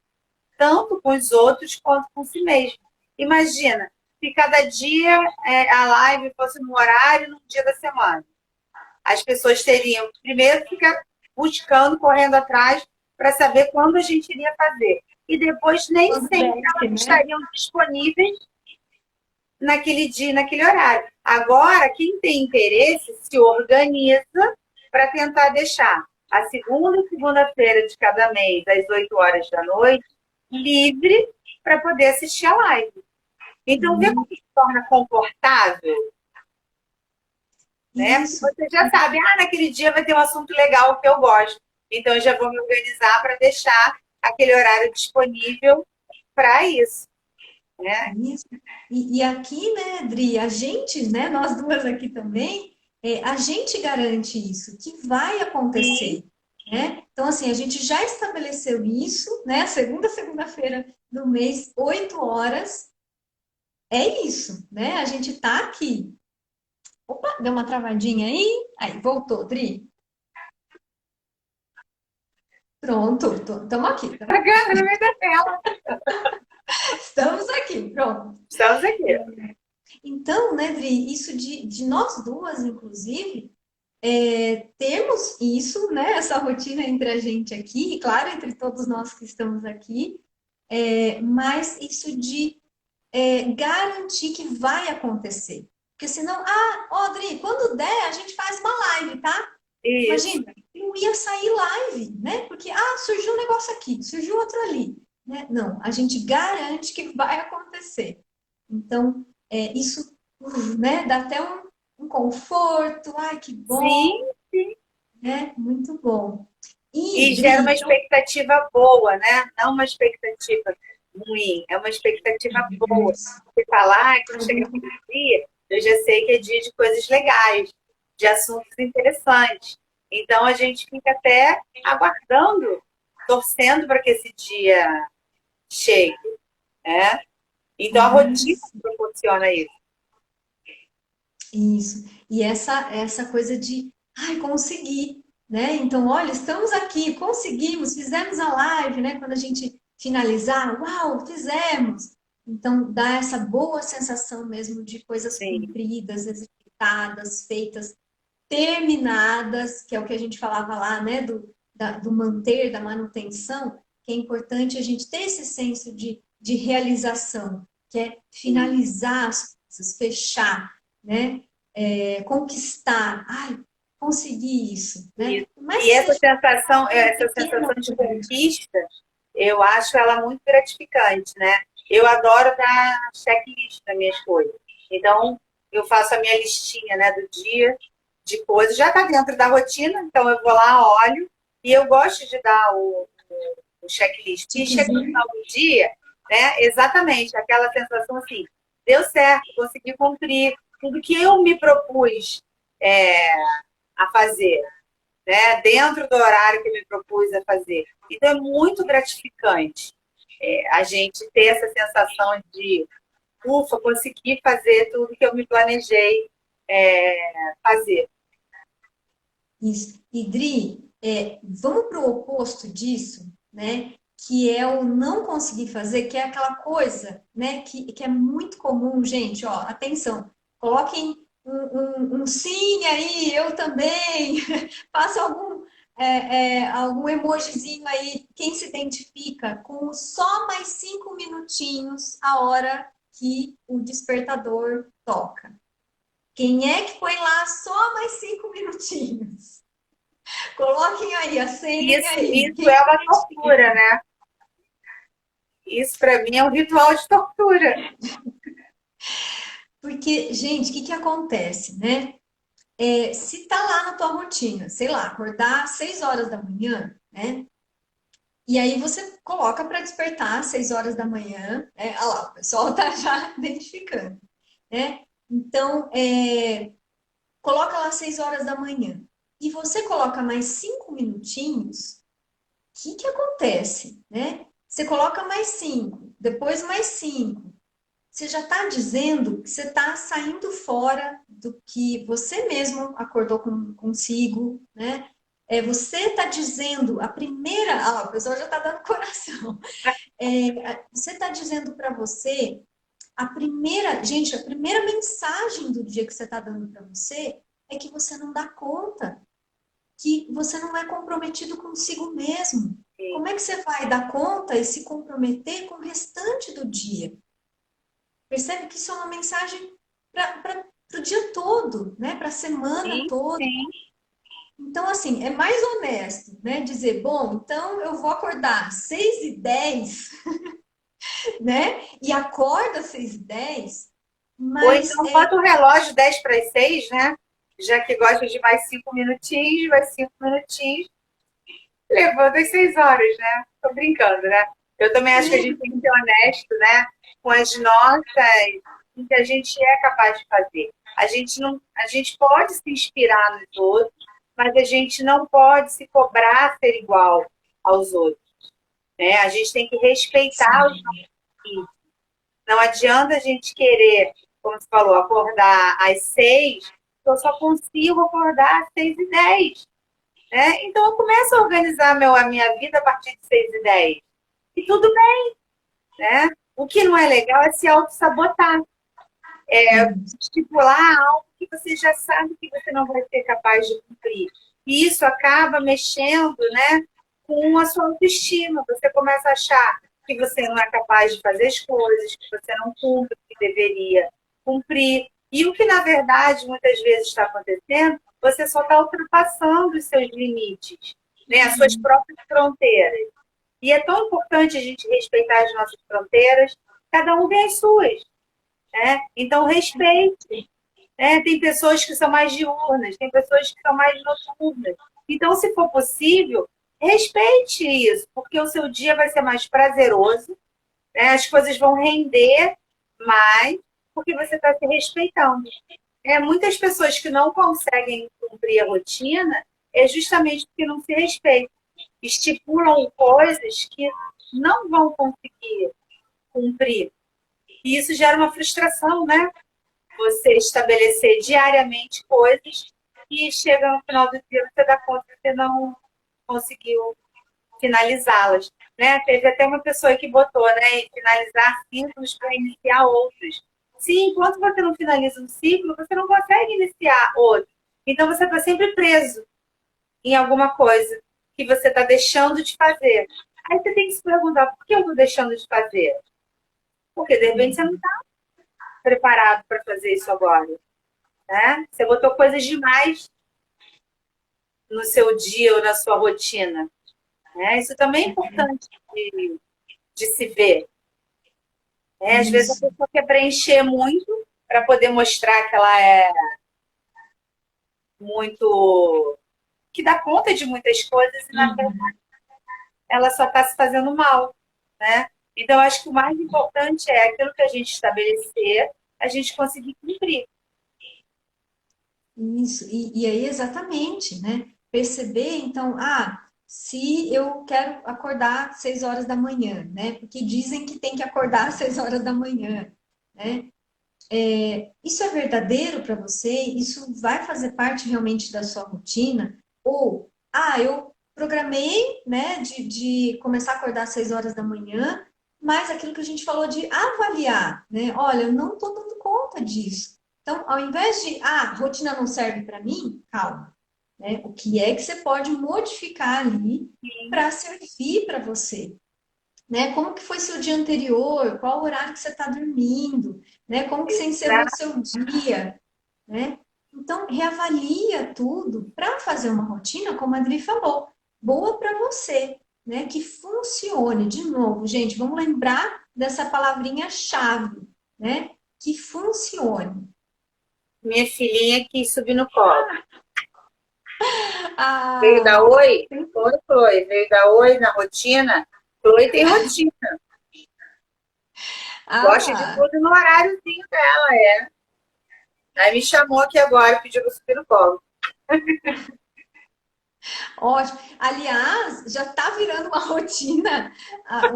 tanto com os outros quanto com si mesmo. Imagina, se cada dia a live fosse no horário, no dia da semana. as pessoas teriam que primeiro ficar buscando, correndo atrás, para saber quando a gente iria fazer. E depois nem Quando sempre desce, elas né? estariam disponíveis naquele dia, naquele horário. Agora, quem tem interesse se organiza para tentar deixar a segunda e segunda-feira de cada mês, às 8 horas da noite, livre para poder assistir a live. Então, vê como se torna confortável, né? Isso. Você já sabe, naquele dia vai ter um assunto legal que eu gosto. Então, eu já vou me organizar para deixar aquele horário disponível para isso, né? Isso. E aqui, né, Dri, a gente, né, nós duas aqui também, a gente garante isso, que vai Sim, acontecer, né? Então, assim, a gente já estabeleceu isso, né? Segunda-feira do mês, 8 horas, é isso, né? A gente tá aqui. Opa, deu uma travadinha aí. Aí, voltou, Dri. Pronto, estamos aqui, tá no meio da tela. estamos aqui, pronto. Estamos aqui. Então, né, Dri, isso de nós duas, inclusive, temos isso, né, essa rotina entre a gente aqui, e claro, entre todos nós que estamos aqui, mas isso de garantir que vai acontecer. Porque senão, Dri, quando der, a gente faz uma live, tá? Isso. Imagina, não ia sair live, né? Porque, surgiu um negócio aqui, surgiu outro ali, né? Não, a gente garante que vai acontecer. Então, isso, né, dá até um conforto, ai, que Sim, bom, né? Muito bom. E, e gera Dri, uma expectativa boa, né? Não uma expectativa ruim, é uma expectativa boa. Você fala, quando chega aquele dia, eu já sei que é dia de coisas legais, de assuntos interessantes. Então a gente fica até aguardando, torcendo para que esse dia chegue, né? Então a rotina isso, proporciona isso. isso. E essa coisa de, ai, consegui, né? Então, olha, estamos aqui, conseguimos, fizemos a live, né? Quando a gente finalizar, uau, fizemos. Então, dá essa boa sensação mesmo de coisas Sim, cumpridas, executadas, feitas, terminadas, que é o que a gente falava lá, né? Do manter, da manutenção, que é importante a gente ter esse senso de realização, que é sim. finalizar as coisas, fechar, né? Conquistar, ai, consegui isso, né? Isso. Por mais E que seja uma essa sensação pequena de coisa. conquista, eu acho ela muito gratificante, né? Eu adoro dar checklist nas minhas coisas. Então, eu faço a minha listinha, né, do dia de coisas. Já está dentro da rotina, então eu vou lá, olho, e eu gosto de dar o checklist. E chega no Tiquezinho. final do dia, né, exatamente, aquela sensação assim, deu certo, consegui cumprir tudo que eu me propus é, a fazer, né, dentro do horário que eu me propus a fazer. Então é muito gratificante a gente ter essa sensação de, ufa, consegui fazer tudo que eu me planejei fazer. Isso. E Dri, vamos para o oposto disso, né? Que é o não conseguir fazer, que é aquela coisa, né? Que é muito comum, gente. Ó, atenção, coloquem um sim aí, eu também. Faça algum emojizinho aí, quem se identifica com o só mais 5 minutinhos a hora que o despertador toca. Quem é que põe lá só mais 5 minutinhos? Coloquem aí, acenem aí. Isso Quem é se uma tortura, identifica? né? Isso para mim é um ritual de tortura. Porque, gente, o que acontece, né? Se tá lá na tua rotina, sei lá, acordar às 6 horas da manhã, né? E aí você coloca para despertar às 6 horas da manhã, né? Olha lá, o pessoal tá já identificando, né? Então, coloca lá às 6 horas da manhã. E você coloca mais 5 minutinhos, que acontece, né? Você coloca mais 5, depois mais 5. Você já está dizendo que você está saindo fora do que você mesmo acordou consigo, né? Você está dizendo a primeira, o pessoal já está dando coração. Você está dizendo para você a primeira, gente, a primeira mensagem do dia que você está dando para você é que você não dá conta, que você não é comprometido consigo mesmo. Como é que você vai dar conta e se comprometer com o restante do dia? Percebe que isso é uma mensagem para o dia todo, né? Para a semana Sim, toda. sim. Então, assim, é mais honesto, né? Dizer, bom, então eu vou acordar às 6h10, né? E acorda às 6h10, Ou mas então bota o relógio 10 para as 6, né? Já que gosta de mais 5 minutinhos, mais 5 minutinhos, levando às 6 horas, né? Tô brincando, né? Eu também acho que a gente sim, tem que ser honesto, né? Com as nossas, com o que a gente é capaz de fazer. A gente não, a gente pode se inspirar nos outros, mas a gente não pode se cobrar ser igual aos outros, né? A gente tem que respeitar os sim, limites. Não adianta a gente querer, como você falou, acordar às 6, eu só consigo acordar às 6h10. Né? Então eu começo a organizar a minha vida a partir de 6h10. E tudo bem, né? O que não é legal é se auto-sabotar, sim, estipular algo que você já sabe que você não vai ser capaz de cumprir. E isso acaba mexendo, né, com a sua autoestima. Você começa a achar que você não é capaz de fazer as coisas, que você não cumpre o que deveria cumprir. E o que, na verdade, muitas vezes está acontecendo, você só está ultrapassando os seus limites, né, as suas sim, próprias fronteiras. E é tão importante a gente respeitar as nossas fronteiras, cada um tem as suas. Né? Então, respeite. Né? Tem pessoas que são mais diurnas, tem pessoas que são mais noturnas. Então, se for possível, respeite isso, porque o seu dia vai ser mais prazeroso, né? As coisas vão render mais, porque você está se respeitando. Muitas pessoas que não conseguem cumprir a rotina é justamente porque não se respeitam. Estipulam coisas que não vão conseguir cumprir. E isso gera uma frustração, né? Você estabelecer diariamente coisas e chega no final do dia você dá conta que você não conseguiu finalizá-las. Né? Teve até uma pessoa que botou, né, finalizar ciclos para iniciar outros. Sim, enquanto você não finaliza um ciclo, você não consegue iniciar outro. Então você está sempre preso em alguma coisa que você está deixando de fazer. Aí você tem que se perguntar, por que eu estou deixando de fazer? Porque de repente você não está preparado para fazer isso agora. Né? Você botou coisas demais no seu dia ou na sua rotina. Né? Isso também é importante de se ver. Né? Às vezes a isso, pessoa quer preencher muito para poder mostrar que ela é muito. Que dá conta de muitas coisas e, na verdade, uhum, ela só está se fazendo mal. Né? Então, acho que o mais importante é aquilo que a gente estabelecer, a gente conseguir cumprir. isso. E aí, exatamente, né? Perceber, então, se eu quero acordar às 6 horas da manhã, né? Porque dizem que tem que acordar às 6 horas da manhã, né? Isso é verdadeiro para você? Isso vai fazer parte realmente da sua rotina? Ou, eu programei, né, de começar a acordar às 6 horas da manhã, mas aquilo que a gente falou de avaliar, né? Olha, eu não estou dando conta disso. Então, ao invés de, rotina não serve para mim, calma, né? O que é que você pode modificar ali para servir para você? Né? Como que foi seu dia anterior? Qual o horário que você está dormindo? Né? Como que você encerrou o seu dia? Né? Então, reavalia tudo para fazer uma rotina, como a Adri falou, boa para você, né? Que funcione. De novo, gente, vamos lembrar dessa palavrinha-chave, né? Que funcione. Minha filhinha quis subir no colo. Veio Ah, da Oi? Foi, foi. Veio da Oi na rotina. Chloe tem rotina. Gosta de ah, tudo no horáriozinho dela, é. Aí me chamou aqui agora e pediu para subir no colo. ótimo. Aliás, já está virando uma rotina.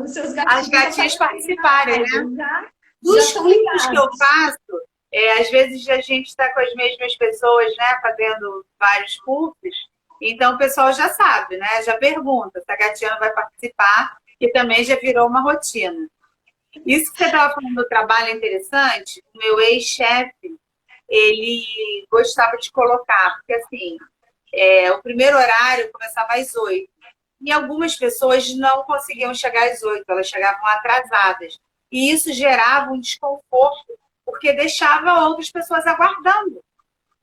Os seus As gatinhos gatinhas aparecendo na participarem, né? live, já Dos estão cursos que eu ligados. faço, às vezes a gente está com as mesmas pessoas, né? Fazendo vários cursos. Então o pessoal já sabe, né? Já pergunta se a gatinha vai participar, que também já virou uma rotina. Isso que você estava falando do trabalho é interessante. O meu ex-chefe, ele gostava de colocar, porque assim, o primeiro horário começava às 8. E algumas pessoas não conseguiam chegar às 8, elas chegavam atrasadas. E isso gerava um desconforto, porque deixava outras pessoas aguardando,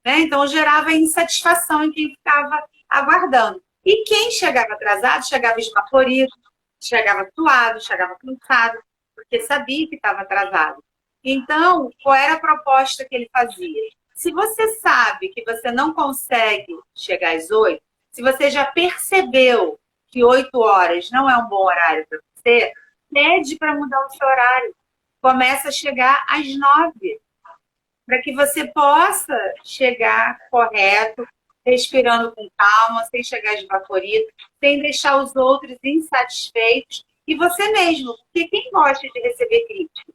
né? Então gerava insatisfação em quem ficava aguardando. E quem chegava atrasado, chegava esbaforido, chegava suado, chegava cansado, porque sabia que estava atrasado. Então, qual era a proposta que ele fazia? Se você sabe que você não consegue chegar às 8, se você já percebeu que 8 horas não é um bom horário para você, pede para mudar o seu horário. Começa a chegar às 9, para que você possa chegar correto, respirando com calma, sem chegar esbaforido, sem deixar os outros insatisfeitos e você mesmo, porque quem gosta de receber crítica,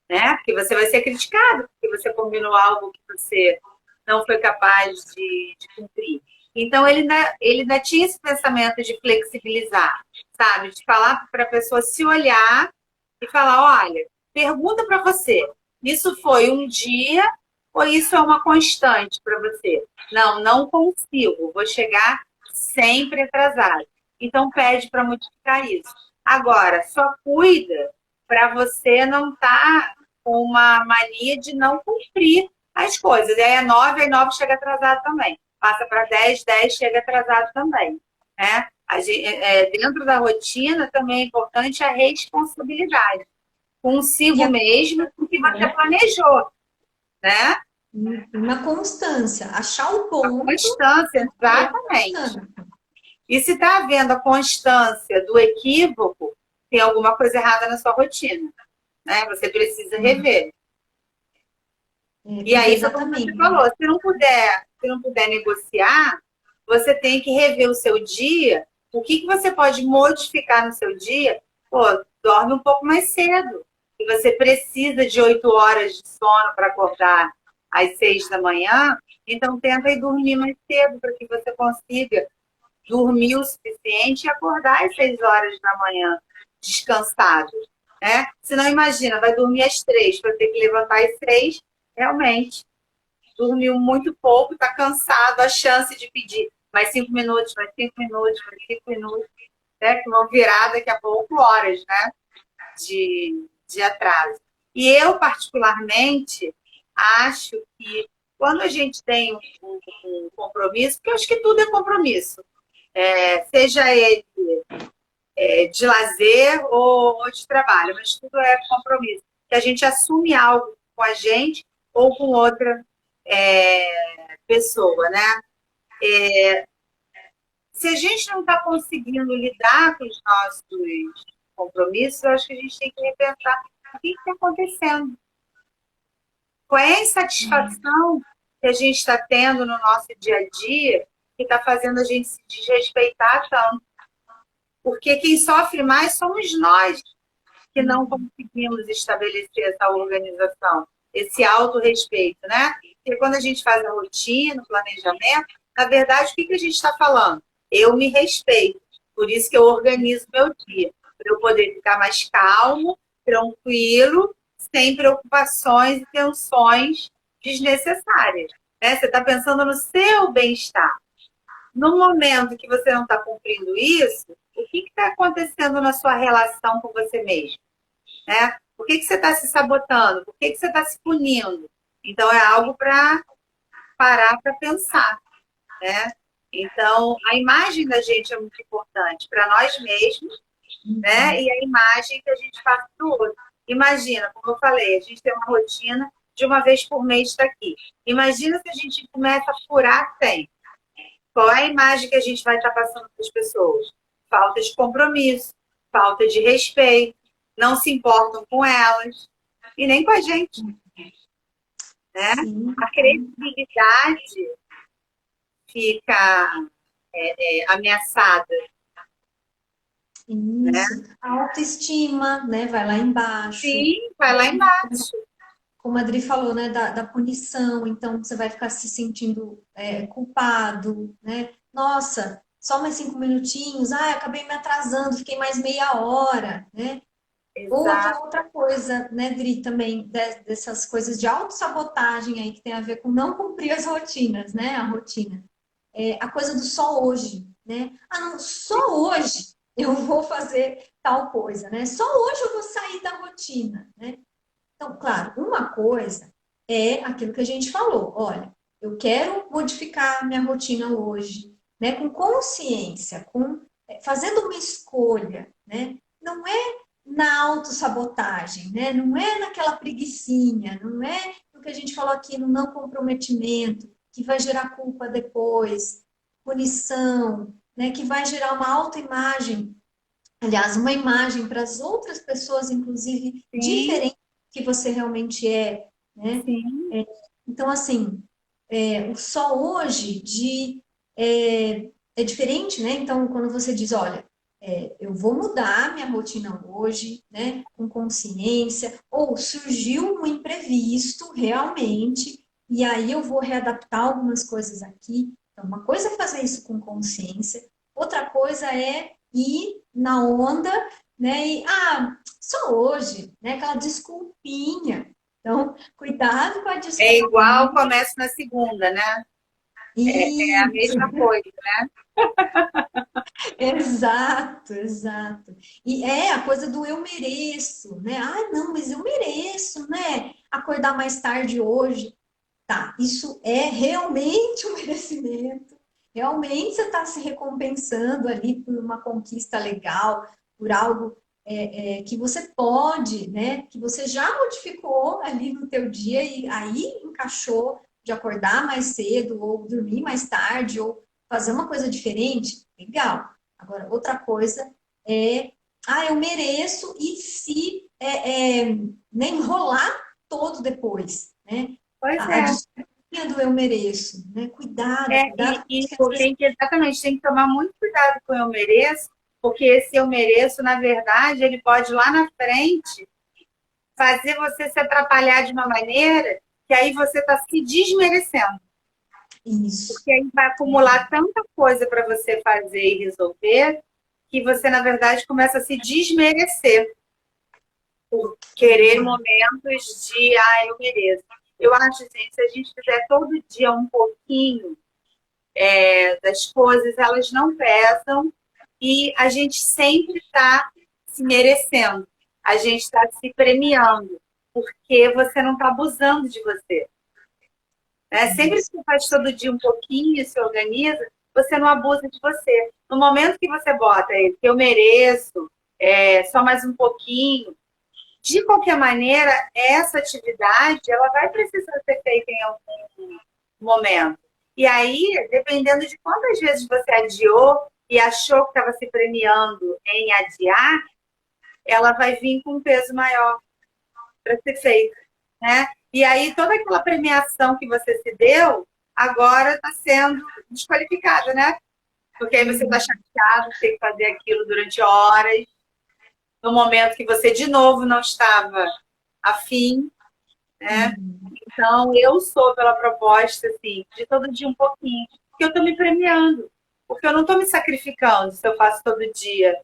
né? Porque você vai ser criticado, porque você combinou algo que você não foi capaz de cumprir. Então, ele ainda tinha esse pensamento de flexibilizar, sabe? De falar para a pessoa se olhar e falar, olha, pergunta para você, isso foi um dia ou isso é uma constante para você? Não, não consigo, vou chegar sempre atrasado. Então, pede para modificar isso. Agora, só cuida para você não estar com uma mania de não cumprir as coisas. Aí é 9, aí 9 chega atrasado também. Passa para 10, 10 chega atrasado também. Né? Dentro da rotina também é importante a responsabilidade E consigo a, mesmo, com o que você né? planejou, né? Na constância, achar o A ponto constância, e a exatamente. constância. E se está havendo a constância do equívoco, tem alguma coisa errada na sua rotina, né? Você precisa rever. E aí foi como você Exatamente. falou, se não puder negociar, você tem que rever o seu dia. O que você pode modificar no seu dia? Pô, dorme um pouco mais cedo. E você precisa de 8 horas de sono para acordar às 6 da manhã, então tenta ir dormir mais cedo para que você consiga dormir o suficiente e acordar às 6 horas da manhã descansado. Né? Se não, imagina, vai dormir às 3, vai ter que levantar às 6, realmente dormiu muito pouco, está cansado, a chance de pedir mais 5 minutos, mais 5 minutos, mais 5 minutos, né? Que vão virar daqui a pouco horas, né? De atraso. E eu, particularmente, acho que quando a gente tem um compromisso, porque eu acho que tudo é compromisso, seja ele de lazer ou de trabalho, mas tudo é compromisso. Que a gente assume algo com a gente ou com outra pessoa, né? Se a gente não está conseguindo lidar com os nossos compromissos, eu acho que a gente tem que repensar o que está acontecendo. Qual é a insatisfação que a gente está tendo no nosso dia a dia que está fazendo a gente se desrespeitar tanto? Porque quem sofre mais somos nós que não conseguimos estabelecer essa organização, esse autorrespeito, né? Porque quando a gente faz a rotina, o planejamento, na verdade, o que a gente está falando? Eu me respeito, por isso que eu organizo meu dia, para eu poder ficar mais calmo, tranquilo, sem preocupações e tensões desnecessárias. Né? Você está pensando no seu bem-estar. No momento que você não está cumprindo isso, o que está acontecendo na sua relação com você mesmo? Né? Por que você está se sabotando? Por que você está se punindo? Então, é algo para parar para pensar. Né? Então, a imagem da gente é muito importante para nós mesmos, né? E a imagem que a gente passa para o outro. Imagina, como eu falei, a gente tem uma rotina de uma vez por mês estar aqui. Imagina se a gente começa a furar sempre. Qual é a imagem que a gente vai estar passando para as pessoas? Falta de compromisso, falta de respeito, não se importam com elas e nem com a gente. Né? Sim. A credibilidade fica ameaçada. Né? Isso. A autoestima, né, vai lá embaixo. Sim, vai lá embaixo. Como a Adri falou, né, da punição, então você vai ficar se sentindo culpado, né? Nossa, só mais 5 minutinhos, acabei me atrasando, fiquei mais meia hora, né? Exato. Outra coisa, né, Dri, também dessas coisas de autossabotagem aí que tem a ver com não cumprir as rotinas, né? A rotina. É a coisa do só hoje, né? Ah, não, só hoje eu vou fazer tal coisa, né? Só hoje eu vou sair da rotina, né? Então, claro, uma coisa é aquilo que a gente falou. Olha, eu quero modificar minha rotina hoje, né? Com consciência, fazendo uma escolha, né? Não é na autossabotagem, né? Não é naquela preguicinha, não é o que a gente falou aqui no não comprometimento, que vai gerar culpa depois, punição, né? Que vai gerar uma autoimagem, aliás, uma imagem para as outras pessoas, inclusive, Sim, diferente do que você realmente é, né? sim. Então, assim, o só hoje é diferente, né? Então, quando você diz, olha, eu vou mudar minha rotina hoje, né? Com consciência, ou surgiu um imprevisto realmente, e aí eu vou readaptar algumas coisas aqui. Então, uma coisa é fazer isso com consciência, outra coisa é ir na onda, né? E, só hoje, né? Aquela desculpinha. Então, cuidado com a É igual, desculpinha. começa na segunda, né? É a Isso, mesma coisa. exato, exato. E é a coisa do eu mereço, né? Ah, não, mas eu mereço, né? Acordar mais tarde hoje. Tá, isso é realmente um merecimento. Realmente você está se recompensando ali por uma conquista legal, por algo que você pode, né? Que você já modificou ali no teu dia e aí encaixou de acordar mais cedo ou dormir mais tarde ou fazer uma coisa diferente. Legal. Agora, outra coisa é, eu mereço e se nem enrolar todo depois, né? Pois A é. desculpinha do eu mereço, né? Cuidado com E isso que às vezes. tem que, exatamente, tem que tomar muito cuidado com o eu mereço, porque esse eu mereço, na verdade, ele pode lá na frente fazer você se atrapalhar de uma maneira que aí você está se desmerecendo. Isso. Porque aí vai acumular tanta coisa para você fazer e resolver que você, na verdade, começa a se desmerecer por querer Exato. momentos de, eu mereço. Eu acho assim, se a gente fizer todo dia um pouquinho das coisas, elas não pesam e a gente sempre está se merecendo, a gente está se premiando, porque você não está abusando de você. Né? Sempre que Isso. você faz todo dia um pouquinho e se organiza, você não abusa de você. No momento que você bota que eu mereço, só mais um pouquinho, de qualquer maneira, essa atividade ela vai precisar ser feita em algum momento. E aí, dependendo de quantas vezes você adiou e achou que estava se premiando em adiar, ela vai vir com um peso maior para ser feita. Né? E aí, toda aquela premiação que você se deu, agora está sendo desqualificada, né? Porque aí você está Uhum. chateado, tem que fazer aquilo durante horas, no momento que você de novo não estava afim, né? Uhum. Então, eu sou pela proposta, assim, de todo dia um pouquinho, porque eu estou me premiando, porque eu não estou me sacrificando se eu faço todo dia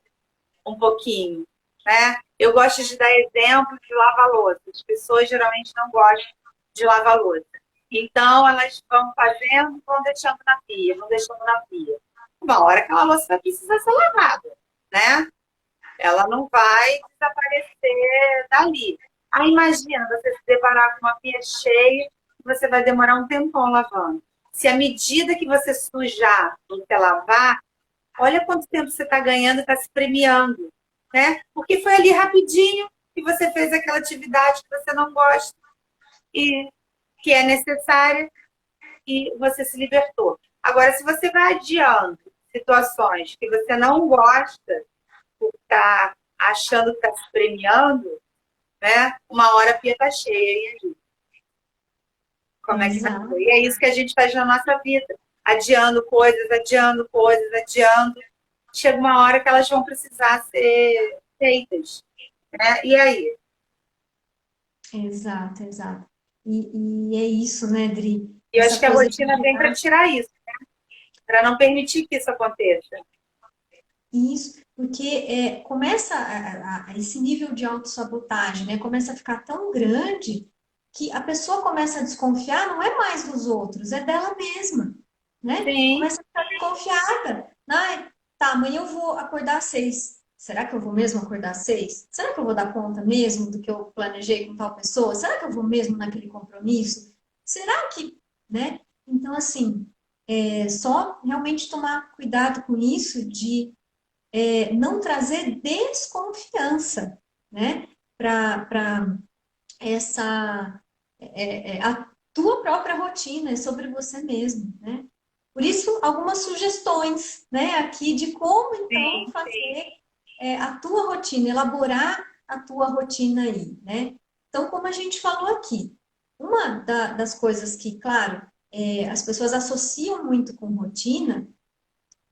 um pouquinho, né? Eu gosto de dar exemplo de lavar louça. As pessoas geralmente não gostam de lavar louça. Então, elas vão fazendo, vão deixando na pia, vão deixando na pia. Uma hora aquela louça vai precisar ser lavada, né? Ela não vai desaparecer dali. Aí imagina você se deparar com uma pia cheia, você vai demorar um tempão lavando. Se à medida que você sujar, você lavar, olha quanto tempo você está ganhando e está se premiando, né? Porque foi ali rapidinho que você fez aquela atividade que você não gosta e que é necessária e você se libertou. Agora, se você vai adiando situações que você não gosta, por estar achando que está se premiando, né? Uma hora a pia está cheia. E aí, como é que vai ser? Exato. E é isso que a gente faz na nossa vida. Adiando coisas, adiando coisas, adiando. Chega uma hora que elas vão precisar ser feitas. Né? E aí? Exato, exato. E é isso, né, Dri? Eu acho Essa que a coisa de rotina vem para olhar. tirar isso, para não permitir que isso aconteça. Isso, porque começa esse nível de autossabotagem, né? Começa a ficar tão grande que a pessoa começa a desconfiar, não é mais dos outros, é dela mesma, né? Sim, Começa a ficar desconfiada. Ai, tá, amanhã eu vou acordar às 6. Será que eu vou mesmo acordar às 6? Será que eu vou dar conta mesmo do que eu planejei com tal pessoa? Será que eu vou mesmo naquele compromisso? Será que, né? Então, assim, é só realmente tomar cuidado com isso de não trazer desconfiança, né, para essa a tua própria rotina, é sobre você mesmo, né? Por isso, algumas sugestões, né, aqui de como então sim, fazer a tua rotina, elaborar a tua rotina aí, né? Então, como a gente falou aqui, uma das coisas que, claro, as pessoas associam muito com rotina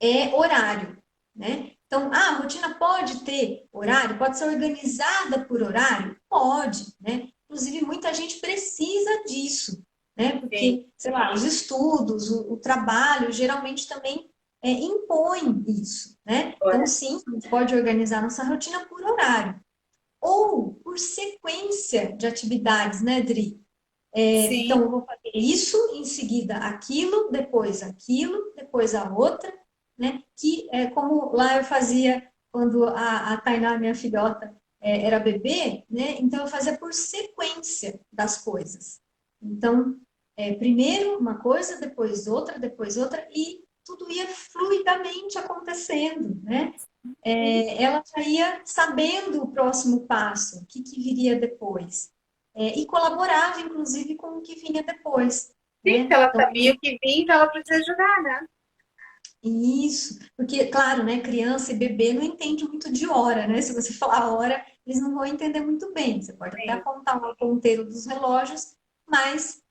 é horário, né? Então, a rotina pode ter horário, pode ser organizada por horário? Pode, né? Inclusive, muita gente precisa disso, né? sim. Porque, sei lá, os estudos, o trabalho, geralmente também impõem isso, né? Então, Olha, sim, a gente pode organizar nossa rotina por horário. Ou por sequência de atividades, né, Dri? sim, Então, eu vou fazer isso, em seguida aquilo, depois a outra, né? Que é como lá eu fazia quando a Tainá, minha filhota, era bebê, né? Então, eu fazia por sequência das coisas. Então, primeiro uma coisa, depois outra, e tudo ia fluidamente acontecendo, né? sim. Ela já ia sabendo o próximo passo, o que que viria depois. E colaborava, inclusive, com o que vinha depois, Sim, se né? ela Então, sabia o que vinha, então ela podia ajudar, né? isso, porque, claro, né, criança e bebê não entende muito de hora, né? Se você falar a hora, eles não vão entender muito bem. Você pode até Sim, apontar o ponteiro dos relógios, mas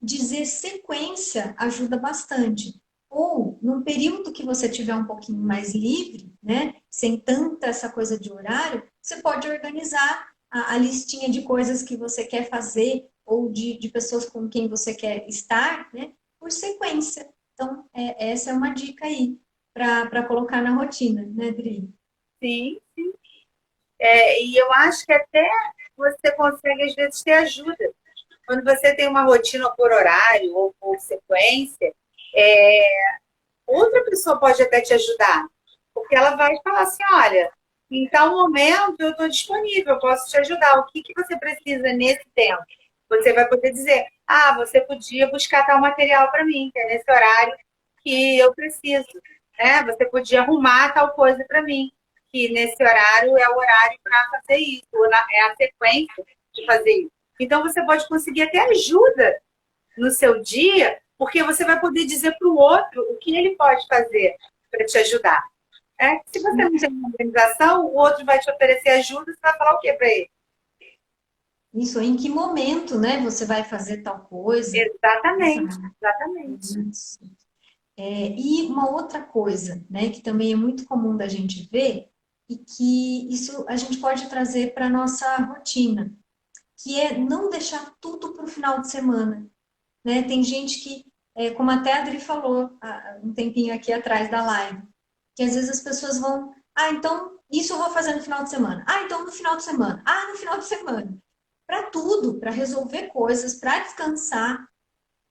dizer sequência ajuda bastante. Ou, num período que você tiver um pouquinho mais livre, né, sem tanta essa coisa de horário, você pode organizar a listinha de coisas que você quer fazer ou de pessoas com quem você quer estar, né, por sequência. Então, essa é uma dica aí para colocar na rotina, né, Dri? sim. E eu acho que até você consegue, às vezes, ter ajuda. Quando você tem uma rotina por horário ou por sequência, é, outra pessoa pode até te ajudar. Porque ela vai falar assim: olha, em tal momento eu estou disponível, eu posso te ajudar. O que, que você precisa nesse tempo? Você vai poder dizer: ah, você podia buscar tal material para mim, que é nesse horário que eu preciso. Né? Você podia arrumar tal coisa para mim, que nesse horário é o horário para fazer isso, é a sequência de fazer isso. Então você pode conseguir até ajuda no seu dia, porque você vai poder dizer para o outro o que ele pode fazer para te ajudar. Se você não tem uma organização, o outro vai te oferecer ajuda, você vai falar o quê para ele? Isso, em que momento, né, você vai fazer tal coisa? Exatamente, Exato. exatamente. Isso. E uma outra coisa, né, que também é muito comum da gente ver, e que isso a gente pode trazer para a nossa rotina, que é não deixar tudo para o final de semana, né? Tem gente que, como até a Adri falou um tempinho aqui atrás da live, que às vezes as pessoas vão, então isso eu vou fazer no final de semana. Então no final de semana. No final de semana. Para tudo, para resolver coisas, para descansar,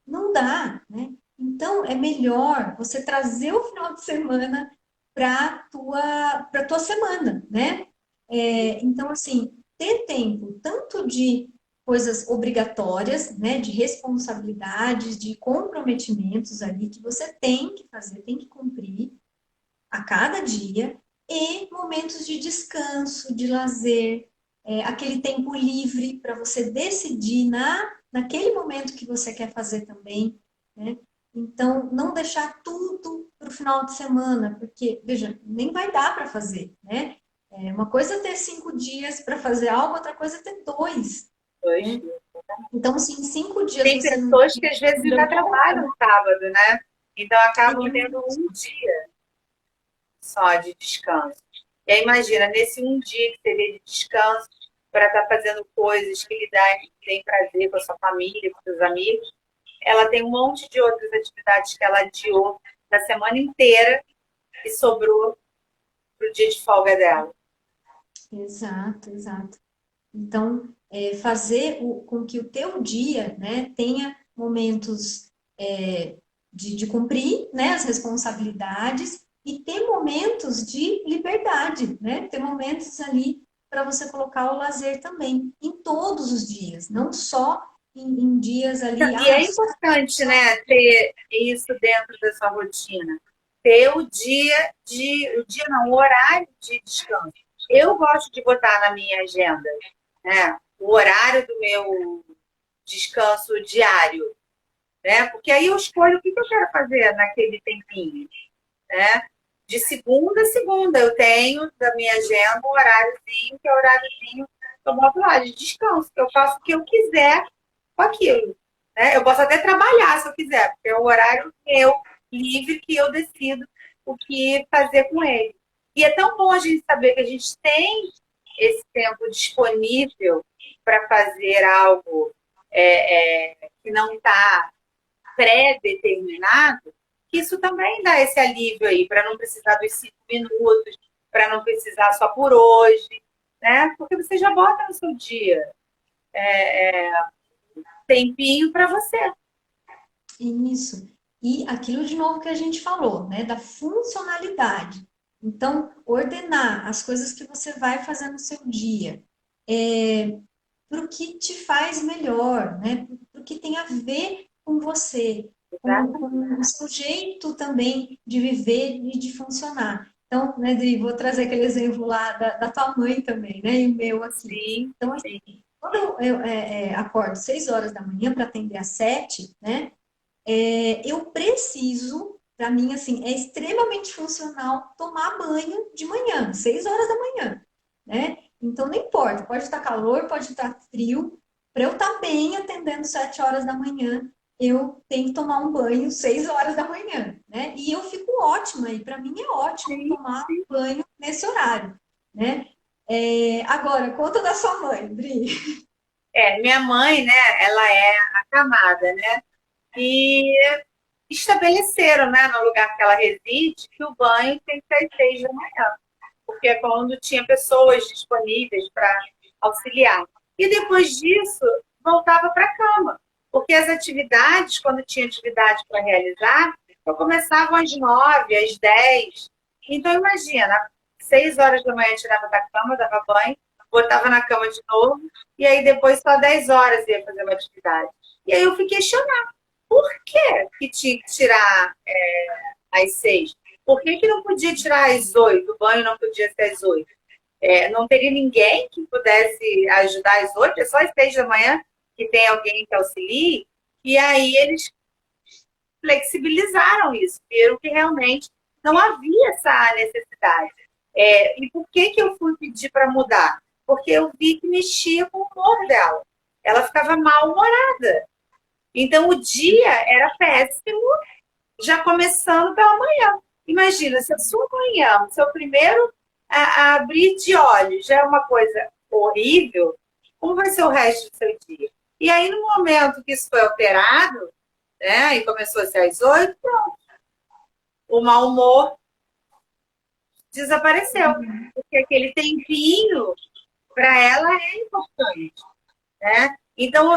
não dá, né? Então é melhor você trazer o final de semana para tua semana, né? Então assim, ter tempo tanto de coisas obrigatórias, né, de responsabilidades, de comprometimentos ali que você tem que fazer, tem que cumprir a cada dia, e momentos de descanso, de lazer, aquele tempo livre para você decidir naquele momento que você quer fazer também, né? Então, não deixar tudo para o final de semana, porque, veja, nem vai dar para fazer, né? Uma coisa é ter 5 dias para fazer algo, outra coisa é ter dois, Dois. né? Então, se em 5 dias Tem você não pessoas que às vezes ainda levou, trabalham sábado, né? Então acabam tendo um dia só de descanso. E aí imagina, nesse um dia que teria de descanso, para estar fazendo coisas que lhe deem prazer com a sua família, com seus amigos, ela tem um monte de outras atividades que ela adiou da semana inteira e sobrou. para o dia de folga dela. Exato, exato. Então, fazer com que o teu dia, né, tenha momentos de cumprir, né, as responsabilidades e ter momentos de liberdade, né, ter momentos ali para você colocar o lazer também, em todos os dias, não só em dias ali, E é importante, né, ter isso dentro da sua rotina. Ter o horário de descanso. Eu gosto de botar na minha agenda, né, o horário do meu descanso diário, né? Porque aí eu escolho o que eu quero fazer naquele tempinho, né? De segunda a segunda eu tenho da minha agenda um horáriozinho, que é o horáriozinho que eu boto lá de descanso, que eu faço o que eu quiser com aquilo, né? Eu posso até trabalhar se eu quiser, porque é o horário meu, livre, que eu decido o que fazer com ele. E é tão bom a gente saber que a gente tem esse tempo disponível para fazer algo que não está pré-determinado, que isso também dá esse alívio aí, para não precisar dos 5 minutos, para não precisar só por hoje, né? Porque você já bota no seu dia tempinho para você. isso. E aquilo de novo que a gente falou, né, da funcionalidade. Então, ordenar as coisas que você vai fazer no seu dia, para o que te faz melhor, né? Para o que tem a ver com você, com o seu jeito também de viver e de funcionar. Então, né, Dri, vou trazer aquele exemplo lá da tua mãe também, né? E o meu aqui. Sim, Então, assim, quando eu acordo 6 horas da manhã para atender às 7, né? Eu preciso, para mim, assim, é extremamente funcional tomar banho de manhã, 6 horas da manhã, né? Então, não importa, pode estar calor, pode estar frio, para eu estar bem atendendo 7 horas da manhã, eu tenho que tomar um banho 6 horas da manhã, né? E eu fico ótima, e para mim é ótimo sim. tomar banho nesse horário, né? Agora, conta da sua mãe, Bri. Minha mãe, né, ela é acamada, né? E estabeleceram, né, no lugar que ela reside, que o banho tem que ser às 6 da manhã, porque é quando tinha pessoas disponíveis para auxiliar. E depois disso, voltava para a cama, porque as atividades, quando tinha atividade para realizar, só começavam às 9, às 10. Então, imagina, 6 horas da manhã tirava da cama, dava banho, botava na cama de novo, e aí depois só 10 horas ia fazer uma atividade. E aí eu fiquei questionando, por que tinha que tirar às 6? Por que não podia tirar às 8? O banho não podia ser às 8? Não teria ninguém que pudesse ajudar às 8? É só às 6 da manhã que tem alguém que auxilie? E aí eles flexibilizaram isso, viram que realmente não havia essa necessidade. E por que eu fui pedir para mudar? Porque eu vi que mexia com o humor dela. Ela ficava mal-humorada. Então, o dia era péssimo, já começando pela manhã. Imagina, se a sua manhã, o seu primeiro abrir de olhos já é uma coisa horrível, como vai ser o resto do seu dia? E aí, no momento que isso foi alterado, né, e começou a ser às 8, pronto. O mau humor desapareceu. Porque aquele tempinho, para ela, é importante. Né? Então,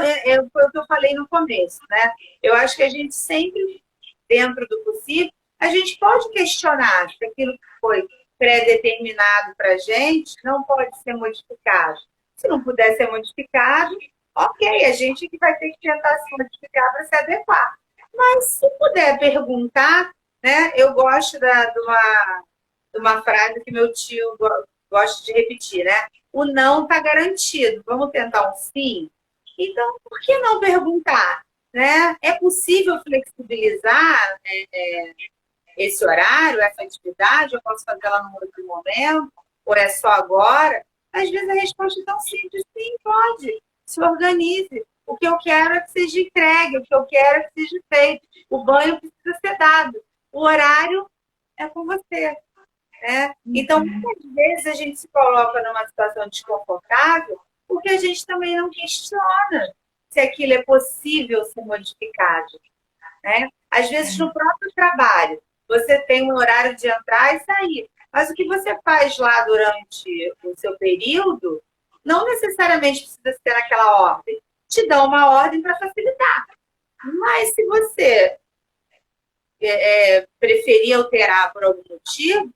foi o que eu falei no começo, né? Eu acho que a gente sempre, dentro do possível, a gente pode questionar se aquilo que foi pré-determinado para a gente não pode ser modificado. Se não puder ser modificado, ok, a gente que vai ter que tentar se modificar para se adequar. Mas se puder perguntar, né? Eu gosto de uma frase que meu tio gosta de repetir, né? O não está garantido. Vamos tentar um sim? Então, por que não perguntar? Né? É possível flexibilizar esse horário, essa atividade? Eu posso fazer ela num outro momento? Ou é só agora? Às vezes a resposta é tão simples. Sim, pode. Se organize. O que eu quero é que seja entregue. O que eu quero é que seja feito. O banho precisa ser dado. O horário é com você. Né? Então, muitas vezes a gente se coloca numa situação desconfortável porque a gente também não questiona se aquilo é possível ser modificado. Né? Às vezes, no próprio trabalho, você tem um horário de entrar e sair. Mas o que você faz lá durante o seu período não necessariamente precisa ser naquela ordem. Te dá uma ordem para facilitar. Mas se você preferir alterar por algum motivo,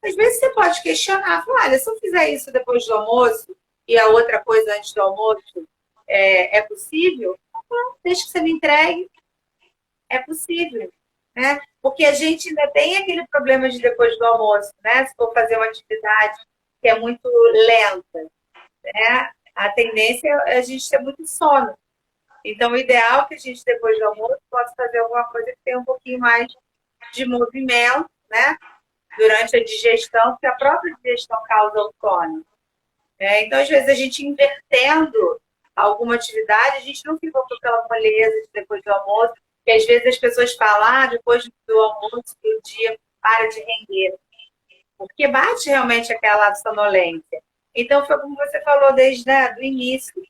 às vezes você pode questionar, falar, olha, se eu fizer isso depois do almoço e a outra coisa antes do almoço, é possível? Não, deixa que você me entregue, é possível. Né? Porque a gente ainda tem aquele problema de depois do almoço, né? Se for fazer uma atividade que é muito lenta, né? A tendência é a gente ter muito sono. Então, o ideal é que a gente, depois do almoço, possa fazer alguma coisa que tenha um pouquinho mais de movimento, né? Durante a digestão, porque a própria digestão causa o sono. Então, às vezes, a gente invertendo alguma atividade, a gente não fica com aquela moleza de depois do almoço, porque às vezes as pessoas falam, depois do almoço, o dia para de render. Porque bate realmente aquela sonolência. Então, foi como você falou desde o início.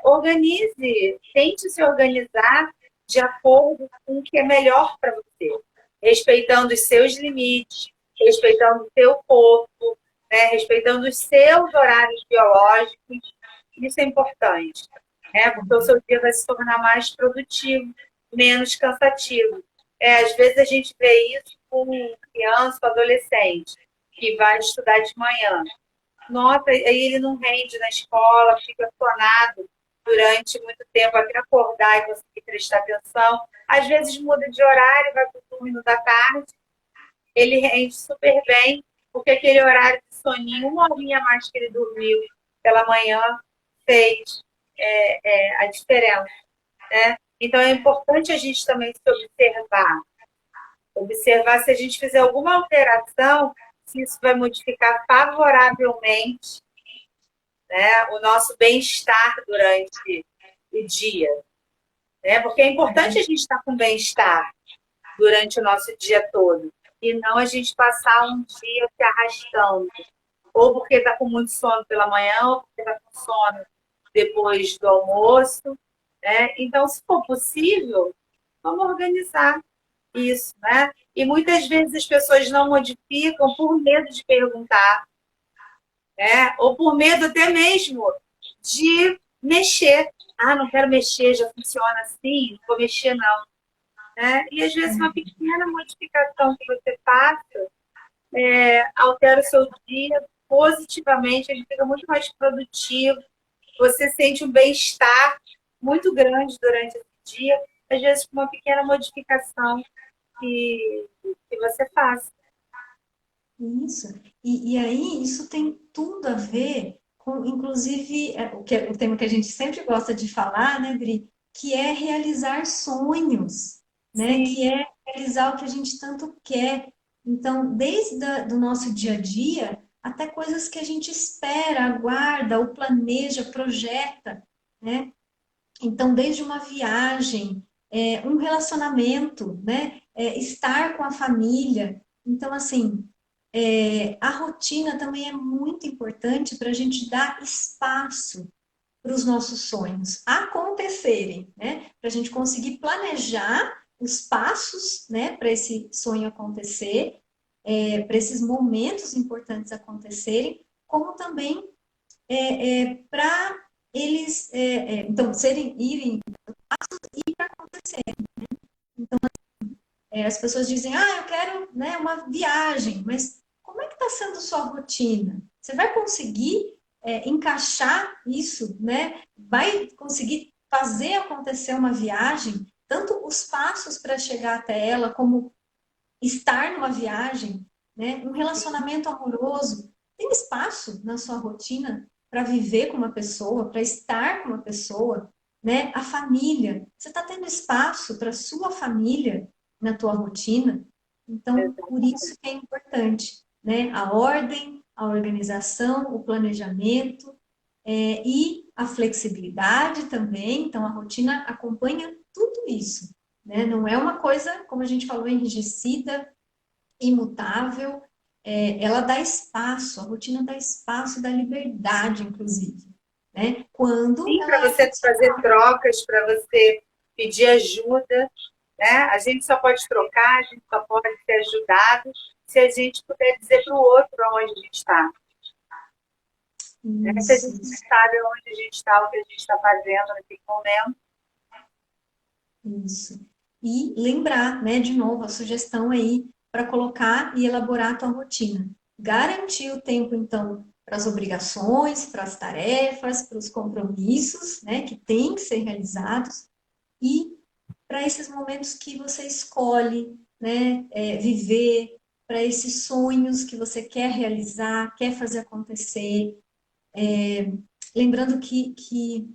Organize, tente se organizar de acordo com o que é melhor para você, respeitando os seus limites, respeitando o seu corpo, né? Respeitando os seus horários biológicos. Isso é importante, né? Porque o seu dia vai se tornar mais produtivo, menos cansativo. Às vezes a gente vê isso com criança, com adolescente, que vai estudar de manhã. Nossa, aí ele não rende na escola, fica sonado durante muito tempo até acordar e conseguir prestar atenção. Às vezes muda de horário, vai para o turno da tarde, ele rende super bem, porque aquele horário de soninho, uma horinha a mais que ele dormiu pela manhã, fez a diferença. Né? Então é importante a gente também se observar se a gente fizer alguma alteração, se isso vai modificar favoravelmente, né, o nosso bem-estar durante o dia. Né? Porque é importante a gente estar com bem-estar durante o nosso dia todo. E não a gente passar um dia se arrastando. Ou porque está com muito sono pela manhã, ou porque está com sono depois do almoço. Né? Então, se for possível, vamos organizar isso. Né? E muitas vezes as pessoas não modificam por medo de perguntar. Né? Ou por medo até mesmo de mexer. Não quero mexer, já funciona assim, não vou mexer não. Né? E às vezes uma pequena modificação que você faça altera o seu dia positivamente, ele fica muito mais produtivo, você sente um bem-estar muito grande durante esse dia, às vezes com uma pequena modificação que você faça. Isso. E aí, isso tem tudo a ver com, inclusive, o tema que a gente sempre gosta de falar, né, Dri? Que é realizar sonhos, né? Sim. Que é realizar o que a gente tanto quer. Então, desde do nosso dia a dia, até coisas que a gente espera, aguarda, ou planeja, projeta, né? Então, desde uma viagem, um relacionamento, né? Estar com a família. Então, assim, a rotina também é muito importante para a gente dar espaço para os nossos sonhos acontecerem, né? Para a gente conseguir planejar os passos, né, para esse sonho acontecer, para esses momentos importantes acontecerem, como também para eles, então, irem e para acontecer. Então, as pessoas dizem, eu quero, né, uma viagem, mas como é que está sendo sua rotina? Você vai conseguir encaixar isso, né? Vai conseguir fazer acontecer uma viagem, tanto os passos para chegar até ela, como estar numa viagem, né? Um relacionamento amoroso. Tem espaço na sua rotina para viver com uma pessoa, para estar com uma pessoa, né? A família. Você está tendo espaço para sua família na tua rotina? Então, por isso que é importante, né? A ordem, a organização, o planejamento e a flexibilidade também. Então, a rotina acompanha tudo isso, né? Não é uma coisa, como a gente falou, enrijecida, imutável. Ela dá espaço, a rotina dá espaço e dá liberdade, inclusive, né? Quando Sim, ela para você fazer trocas, para você pedir ajuda, né? A gente só pode trocar, a gente só pode ser ajudado se a gente puder dizer para o outro onde a gente está. Se a gente Isso, não sabe onde a gente está, o que a gente está fazendo naquele momento. isso. E lembrar, né, de novo, a sugestão aí para colocar e elaborar a tua rotina. Garantir o tempo, então, para as obrigações, para as tarefas, para os compromissos, né, que têm que ser realizados, e para esses momentos que você escolhe, né, viver, para esses sonhos que você quer realizar, quer fazer acontecer. Lembrando que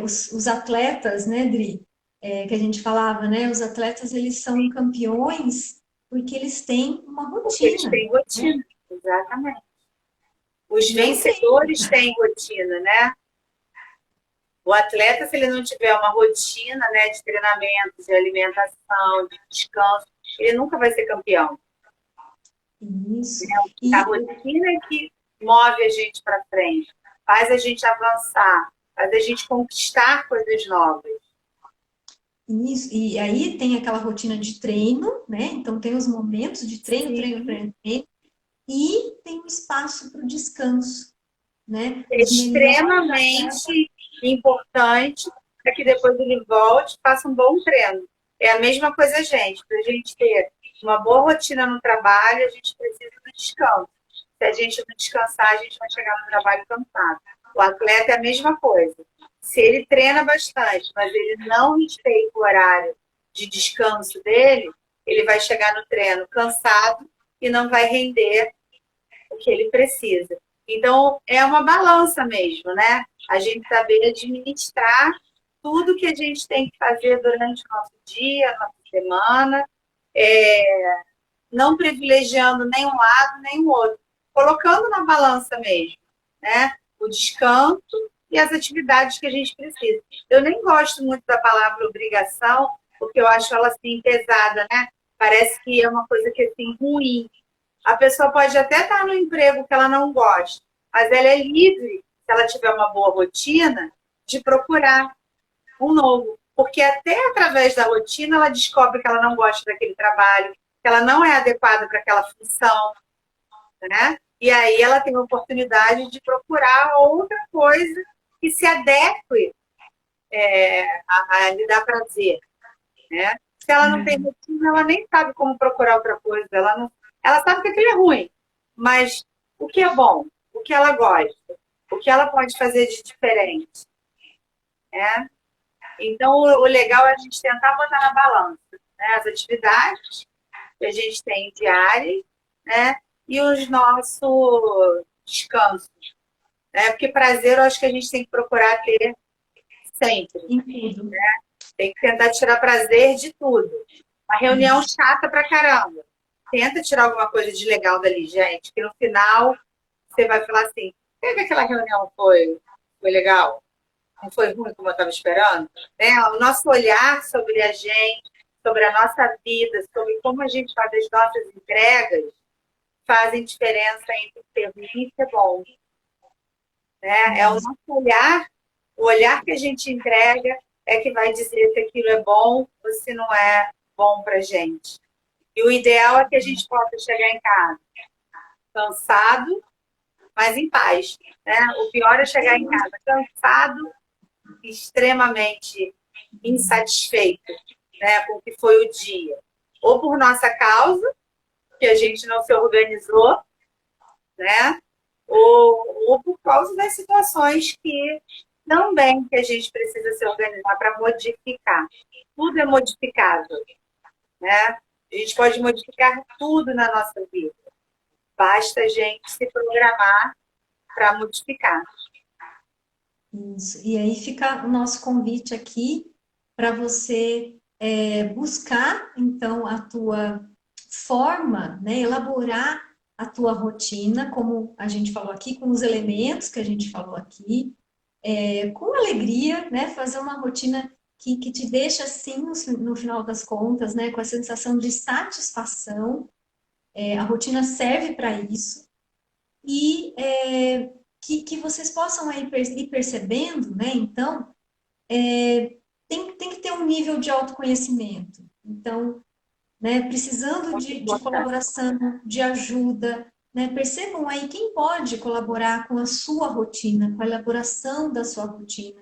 os atletas, né, Dri, que a gente falava, né, os atletas eles são campeões porque eles têm uma Porque eles rotina, têm né? rotina, exatamente. Os Não tem. vencedores têm rotina, né? O atleta, se ele não tiver uma rotina, né, de treinamento, de alimentação, de descanso, ele nunca vai ser campeão. Isso. A E rotina é que move a gente para frente, faz a gente avançar, faz a gente conquistar coisas novas. isso, e aí tem aquela rotina de treino, né? Então tem os momentos de treino, treino, Sim, treino, treino, e tem o espaço para o descanso, né? é Os melhores atletas. extremamente importante para que depois ele volte e faça um bom treino. É a mesma coisa, a gente. Para a gente ter uma boa rotina no trabalho, a gente precisa do descanso. Se a gente não descansar, a gente vai chegar no trabalho cansado. O atleta é a mesma coisa. Se ele treina bastante, mas ele não respeita o horário de descanso dele, ele vai chegar no treino cansado e não vai render o que ele precisa. Então, é uma balança mesmo, né? A gente saber administrar tudo que a gente tem que fazer durante o nosso dia, a nossa semana, não privilegiando nem um lado nem o outro, colocando na balança mesmo, né? O descanso e as atividades que a gente precisa. Eu nem gosto muito da palavra obrigação, porque eu acho ela assim pesada, né? Parece que é uma coisa que é assim ruim. A pessoa pode até estar no emprego que ela não gosta, mas ela é livre, se ela tiver uma boa rotina, de procurar um novo. Porque até através da rotina ela descobre que ela não gosta daquele trabalho, que ela não é adequada para aquela função, né? E aí ela tem a oportunidade de procurar outra coisa que se adeque a lhe dar prazer, né? Se ela não tem rotina, ela nem sabe como procurar outra coisa. Ela sabe que aquilo é ruim, mas o que é bom, o que ela gosta, o que ela pode fazer de diferente, né? Então, o legal é a gente tentar botar na balança, né? As atividades que a gente tem diárias, né? E os nossos descansos, né? Porque prazer eu acho que a gente tem que procurar ter sempre. Em tudo. Tem que tentar tirar prazer de tudo. Uma reunião chata pra caramba. Tenta tirar alguma coisa de legal dali, gente, que no final você vai falar assim, teve aquela reunião foi legal? Não foi ruim como eu estava esperando? Né? O nosso olhar sobre a gente, sobre a nossa vida, sobre como a gente faz as nossas entregas, fazem diferença entre ser ruim e ser bom. Né? É o nosso olhar, o olhar que a gente entrega é que vai dizer se aquilo é bom ou se não é bom para a gente. E o ideal é que a gente possa chegar em casa cansado, mas em paz. Né? O pior é chegar em casa cansado, extremamente insatisfeito, né, com o que foi o dia. Ou por nossa causa, que a gente não se organizou, né? Ou por causa das situações que também que a gente precisa se organizar para modificar. Tudo é modificável, né? A gente pode modificar tudo na nossa vida. Basta a gente se programar para modificar. Isso. E aí fica o nosso convite aqui para você buscar, então, a tua forma, né, elaborar a tua rotina, como a gente falou aqui, com os elementos que a gente falou aqui, com alegria, né, fazer uma rotina que te deixa, assim, no final das contas, né, com a sensação de satisfação. A rotina serve para isso. E que vocês possam aí ir percebendo, né? Então, tem que ter um nível de autoconhecimento. Então, né? Precisando Muito de importante. colaboração, de ajuda, né? Percebam aí quem pode colaborar com a sua rotina, com a elaboração da sua rotina.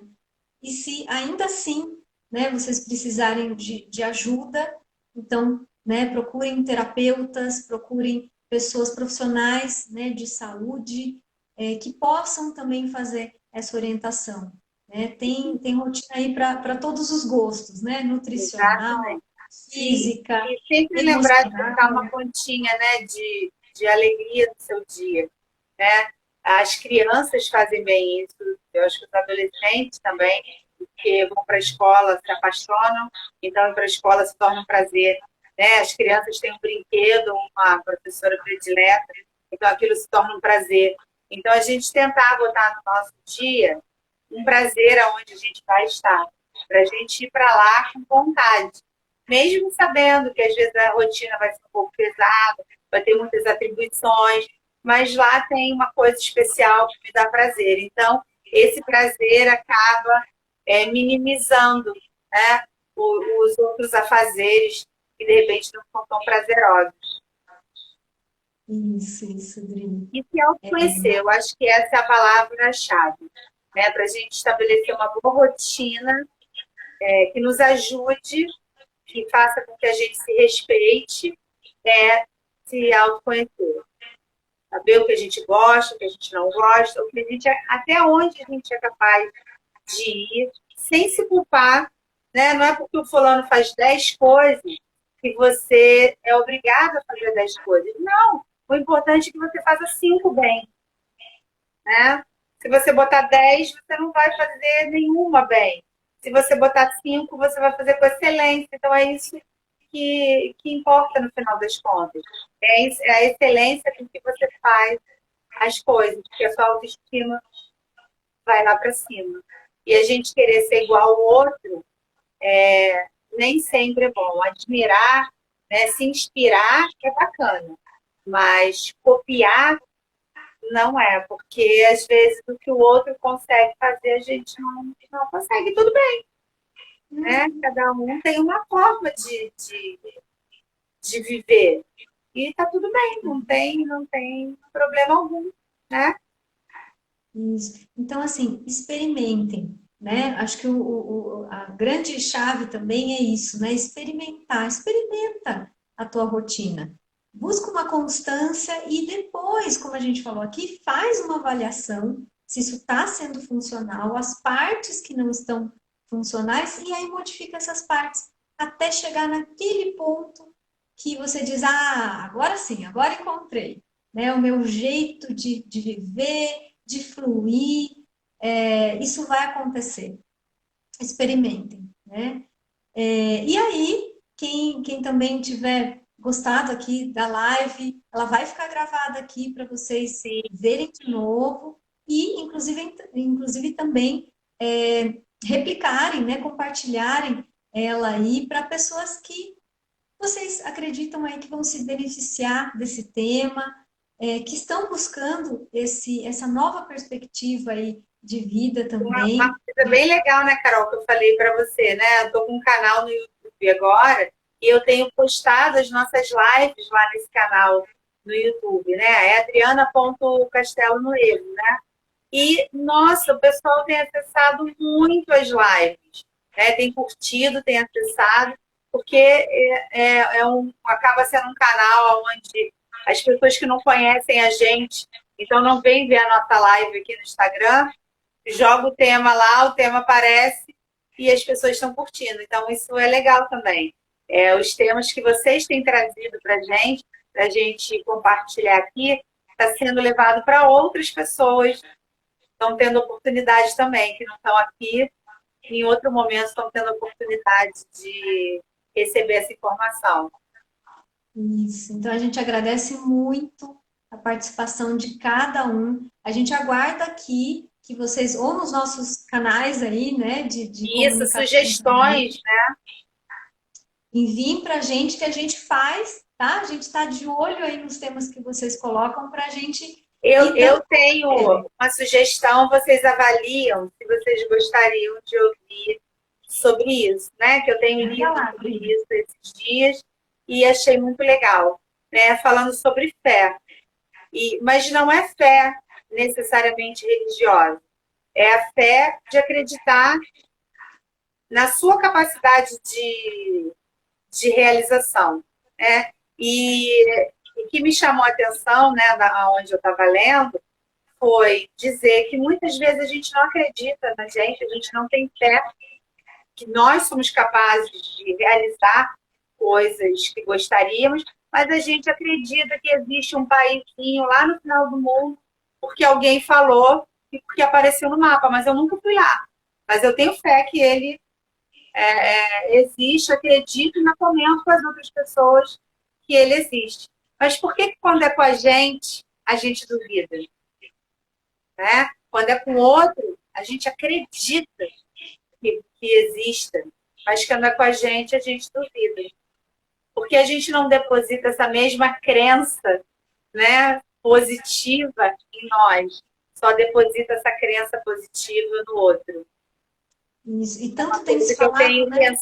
E se ainda assim, né, vocês precisarem de ajuda, então, né, procurem terapeutas, procurem pessoas profissionais, né, de saúde, que possam também fazer essa orientação. Né? Tem rotina aí para todos os gostos, né? Nutricional, Exatamente. física, E sempre lembrar de botar uma emocional. pontinha, né, de alegria no seu dia, né? As crianças fazem bem isso, eu acho que os adolescentes também, porque vão para a escola, se apaixonam, então ir para a escola se torna um prazer, né? As crianças têm um brinquedo, uma professora predileta, então aquilo se torna um prazer. Então a gente tentar botar no nosso dia um prazer aonde a gente vai estar, para a gente ir para lá com vontade, mesmo sabendo que às vezes a rotina vai ser um pouco pesada, vai ter muitas atribuições, mas lá tem uma coisa especial que me dá prazer. Então, esse prazer acaba minimizando, né, os outros afazeres que de repente não são tão prazerosos. Isso, Adri. E se autoconhecer, eu acho que essa é a palavra-chave, né, para a gente estabelecer uma boa rotina que nos ajude, que faça com que a gente se respeite, se autoconhecer. Saber o que a gente gosta, o que a gente não gosta, o que a gente, até onde a gente é capaz de ir, sem se culpar, né? Não é porque o fulano faz 10 coisas que você é obrigado a fazer 10 coisas. Não, o importante é que você faça 5 bem, né? Se você botar 10, você não vai fazer nenhuma bem. Se você botar 5, você vai fazer com excelência. Então, é isso que importa no final das contas. É a excelência com que você faz as coisas, porque a sua autoestima vai lá para cima. E a gente querer ser igual ao outro nem sempre é bom. Admirar, né, se inspirar é bacana, mas copiar não é, porque às vezes o que o outro consegue fazer a gente não consegue. Tudo bem, né? Cada um tem uma forma de viver. E tá tudo bem, não tem problema algum, né? Isso. Então, assim, experimentem, né? Acho que a grande chave também é isso, né? Experimentar, experimenta a tua rotina. Busca uma constância e depois, como a gente falou aqui, faz uma avaliação se isso está sendo funcional, as partes que não estão funcionais, e aí modifica essas partes até chegar naquele ponto que você diz, ah, agora sim, agora encontrei, né? O meu jeito de viver, de fluir, isso vai acontecer. Experimentem, né? E aí, quem também tiver gostado aqui da live, ela vai ficar gravada aqui para vocês verem de novo e, inclusive também replicarem, né? Compartilharem ela aí para pessoas que vocês acreditam aí que vão se beneficiar desse tema, que estão buscando essa nova perspectiva aí de vida Uma também? coisa bem legal, né, Carol, que eu falei para você, né? Eu tô com um canal no YouTube agora e eu tenho postado as nossas lives lá nesse canal no YouTube, né? É Adriana.castelo Noevo, né? E, nossa, o pessoal tem acessado muito as lives, né? Tem curtido, tem acessado, porque acaba sendo um canal onde as pessoas que não conhecem a gente, então não vêm ver a nossa live aqui no Instagram, joga o tema lá, o tema aparece e as pessoas estão curtindo. Então, isso é legal também. Os temas que vocês têm trazido para a gente compartilhar aqui, está sendo levado para outras pessoas, estão tendo oportunidade também, que não estão aqui, em outro momento estão tendo oportunidade de receber essa informação. Isso. Então a gente agradece muito a participação de cada um. A gente aguarda aqui que vocês, ou nos nossos canais aí, né, de Isso, comunicação também, sugestões, né? enviem para a gente que a gente faz, tá? A gente está de olho aí nos temas que vocês colocam para a gente Eu, ir dando. eu tenho uma sugestão, vocês avaliam se vocês gostariam de ouvir sobre isso, né? Que eu tenho Manda lido lá, sobre Adri. isso esses dias. e achei muito legal, né? Falando sobre fé. Mas não é fé necessariamente religiosa, é a fé de acreditar na sua capacidade de realização, né? E que me chamou a atenção, né, onde eu estava lendo, foi dizer que muitas vezes a gente não acredita na gente, a gente não tem fé que nós somos capazes de realizar coisas que gostaríamos, mas a gente acredita que existe um paísinho lá no final do mundo porque alguém falou e porque apareceu no mapa, mas eu nunca fui lá. Mas eu tenho fé que ele existe, acredito e não comento com as outras pessoas que ele existe. Mas por que quando é com a gente duvida? Né? Quando é com outro, a gente acredita que exista, mas quando é com a gente duvida. Porque a gente não deposita essa mesma crença, né, positiva em nós, só deposita essa crença positiva no outro. Isso. E tanto tem se Que eu falado, né?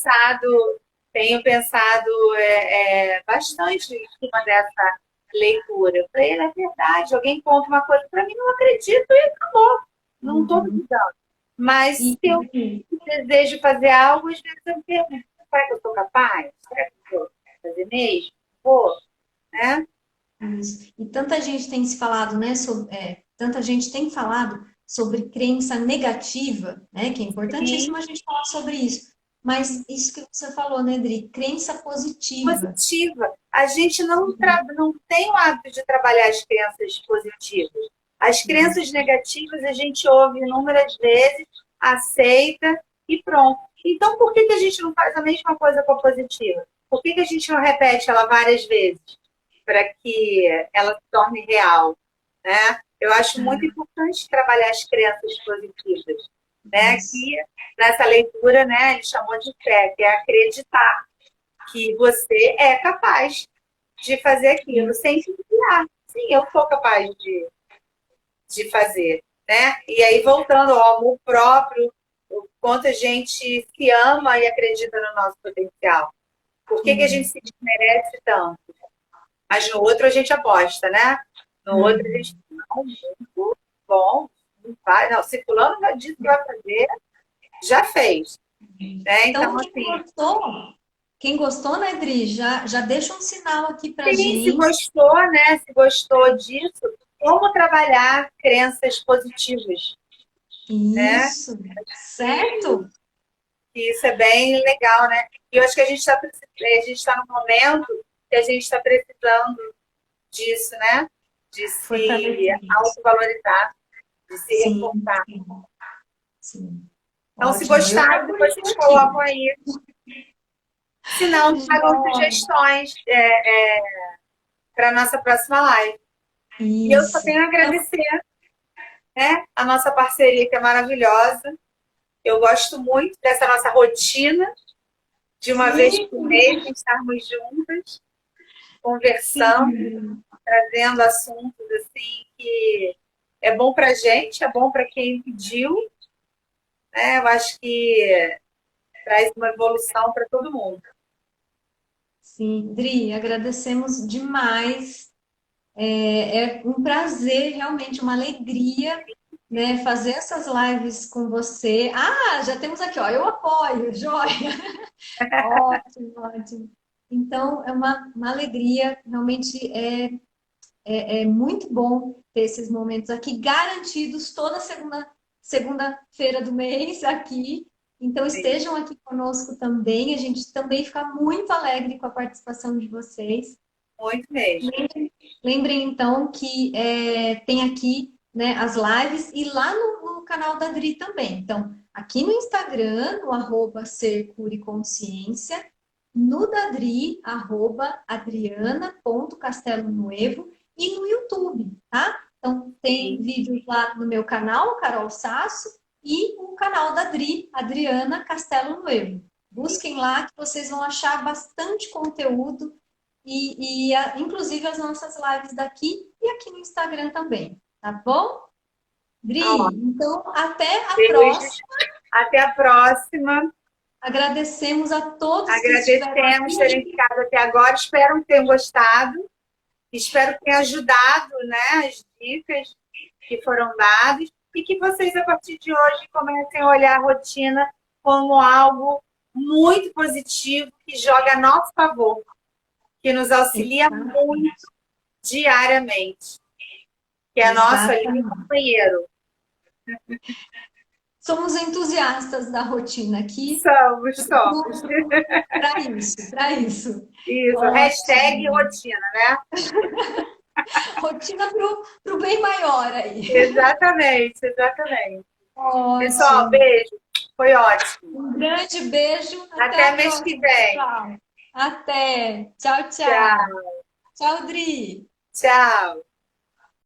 tenho pensado bastante em cima dessa leitura. Eu falei, é verdade, alguém conta uma coisa para mim, não acredito e acabou. Não estou duvidando. Mas se eu desejo fazer algo, às vezes eu pergunto, será que eu sou capaz? Será que eu vou fazer mesmo? Vou, né? Isso. E tanta gente tem se falado, né, tanta gente tem falado sobre crença negativa, né, que é Sim, importantíssimo a gente falar sobre isso. Mas isso que você falou, né, Dri, crença positiva. positiva. A gente não tem o hábito de trabalhar as crenças positivas. As crenças negativas a gente ouve inúmeras vezes, aceita e pronto. Então, por que a gente não faz a mesma coisa com a positiva? Por que a gente não repete ela várias vezes para que ela se torne real? Né? Eu acho muito importante trabalhar as crenças positivas. Né? Que nessa leitura, né, ele chamou de fé, que é acreditar que você é capaz de fazer aquilo sem se duvidar. Sim, eu sou capaz de fazer. Né? E aí, voltando ao amor próprio, o quanto a gente se ama e acredita no nosso potencial. Por que a gente se desmerece tanto? Mas no outro a gente aposta, né? No outro a gente não, muito bom, não vai. Não, se fulano já disse que vai fazer, já fez. Né? Então, Então, assim, quem gostou, né, Dri, já deixa um sinal aqui pra sim, se gente. gostou, né? Se gostou disso, como trabalhar crenças positivas, né? Isso, certo? E isso é bem legal, né? E eu acho que a gente está num momento que a gente está precisando disso, né? De se Fortalecer isso. autovalorizar, de se Sim, reforçar. sim. Então, se Ótimo. Eu gostaram, tô por depois isso vocês aqui. colocam aí. Se não, tragam Joia. sugestões para a nossa próxima live. E eu só Isso. tenho a agradecer, né? A nossa parceria, que é maravilhosa. Eu gosto muito dessa nossa rotina, de uma vez Sim, por mês estarmos juntas, conversando, sim. trazendo assuntos assim que é bom para a gente, é bom para quem pediu, né? Eu acho que traz uma evolução para todo mundo. Sim, Dri, agradecemos demais. É um prazer, realmente, uma alegria, né, fazer essas lives com você. Ah, já temos aqui, ó, eu apoio, joia. Ótimo, ótimo. Então, é uma alegria, realmente é muito bom ter esses momentos aqui garantidos toda segunda-feira do mês aqui. Então, estejam aqui conosco também. A gente também fica muito alegre com a participação de vocês. Muito mesmo. Lembrem, então, que tem aqui, né, as lives e lá no canal da Adri também. Então, aqui no Instagram, no arroba Ser Cure Consciência, no da Adri, arroba adriana.castelonuevo e no YouTube, tá? Então, tem Sim, vídeos lá no meu canal, Carol Sasso, e o canal da Adri, Adriana Castelo Nuevo. Busquem lá que vocês vão achar bastante conteúdo inclusive as nossas lives daqui e aqui no Instagram também, tá bom? tá Dri, ótimo. então até a Beijos. próxima. Até a próxima. Agradecemos a todos que estiveram Agradecemos terem aqui. ficado até agora. Espero que tenham gostado. Espero que tenha ajudado, né, as dicas que foram dadas e que vocês, a partir de hoje, comecem a olhar a rotina como algo muito positivo que joga a nosso favor, que nos auxilia muito diariamente, que é nosso ali companheiro. Somos entusiastas da rotina aqui. Somos. Para isso, para isso. Isso, Ótimo. hashtag rotina, né? Rotina para o bem maior aí. Exatamente. Ótimo. Pessoal, beijo. Foi ótimo. Um grande beijo. Até mês que vem. Pessoal. Até. Tchau, tchau. Tchau. Tchau, Dri. Tchau.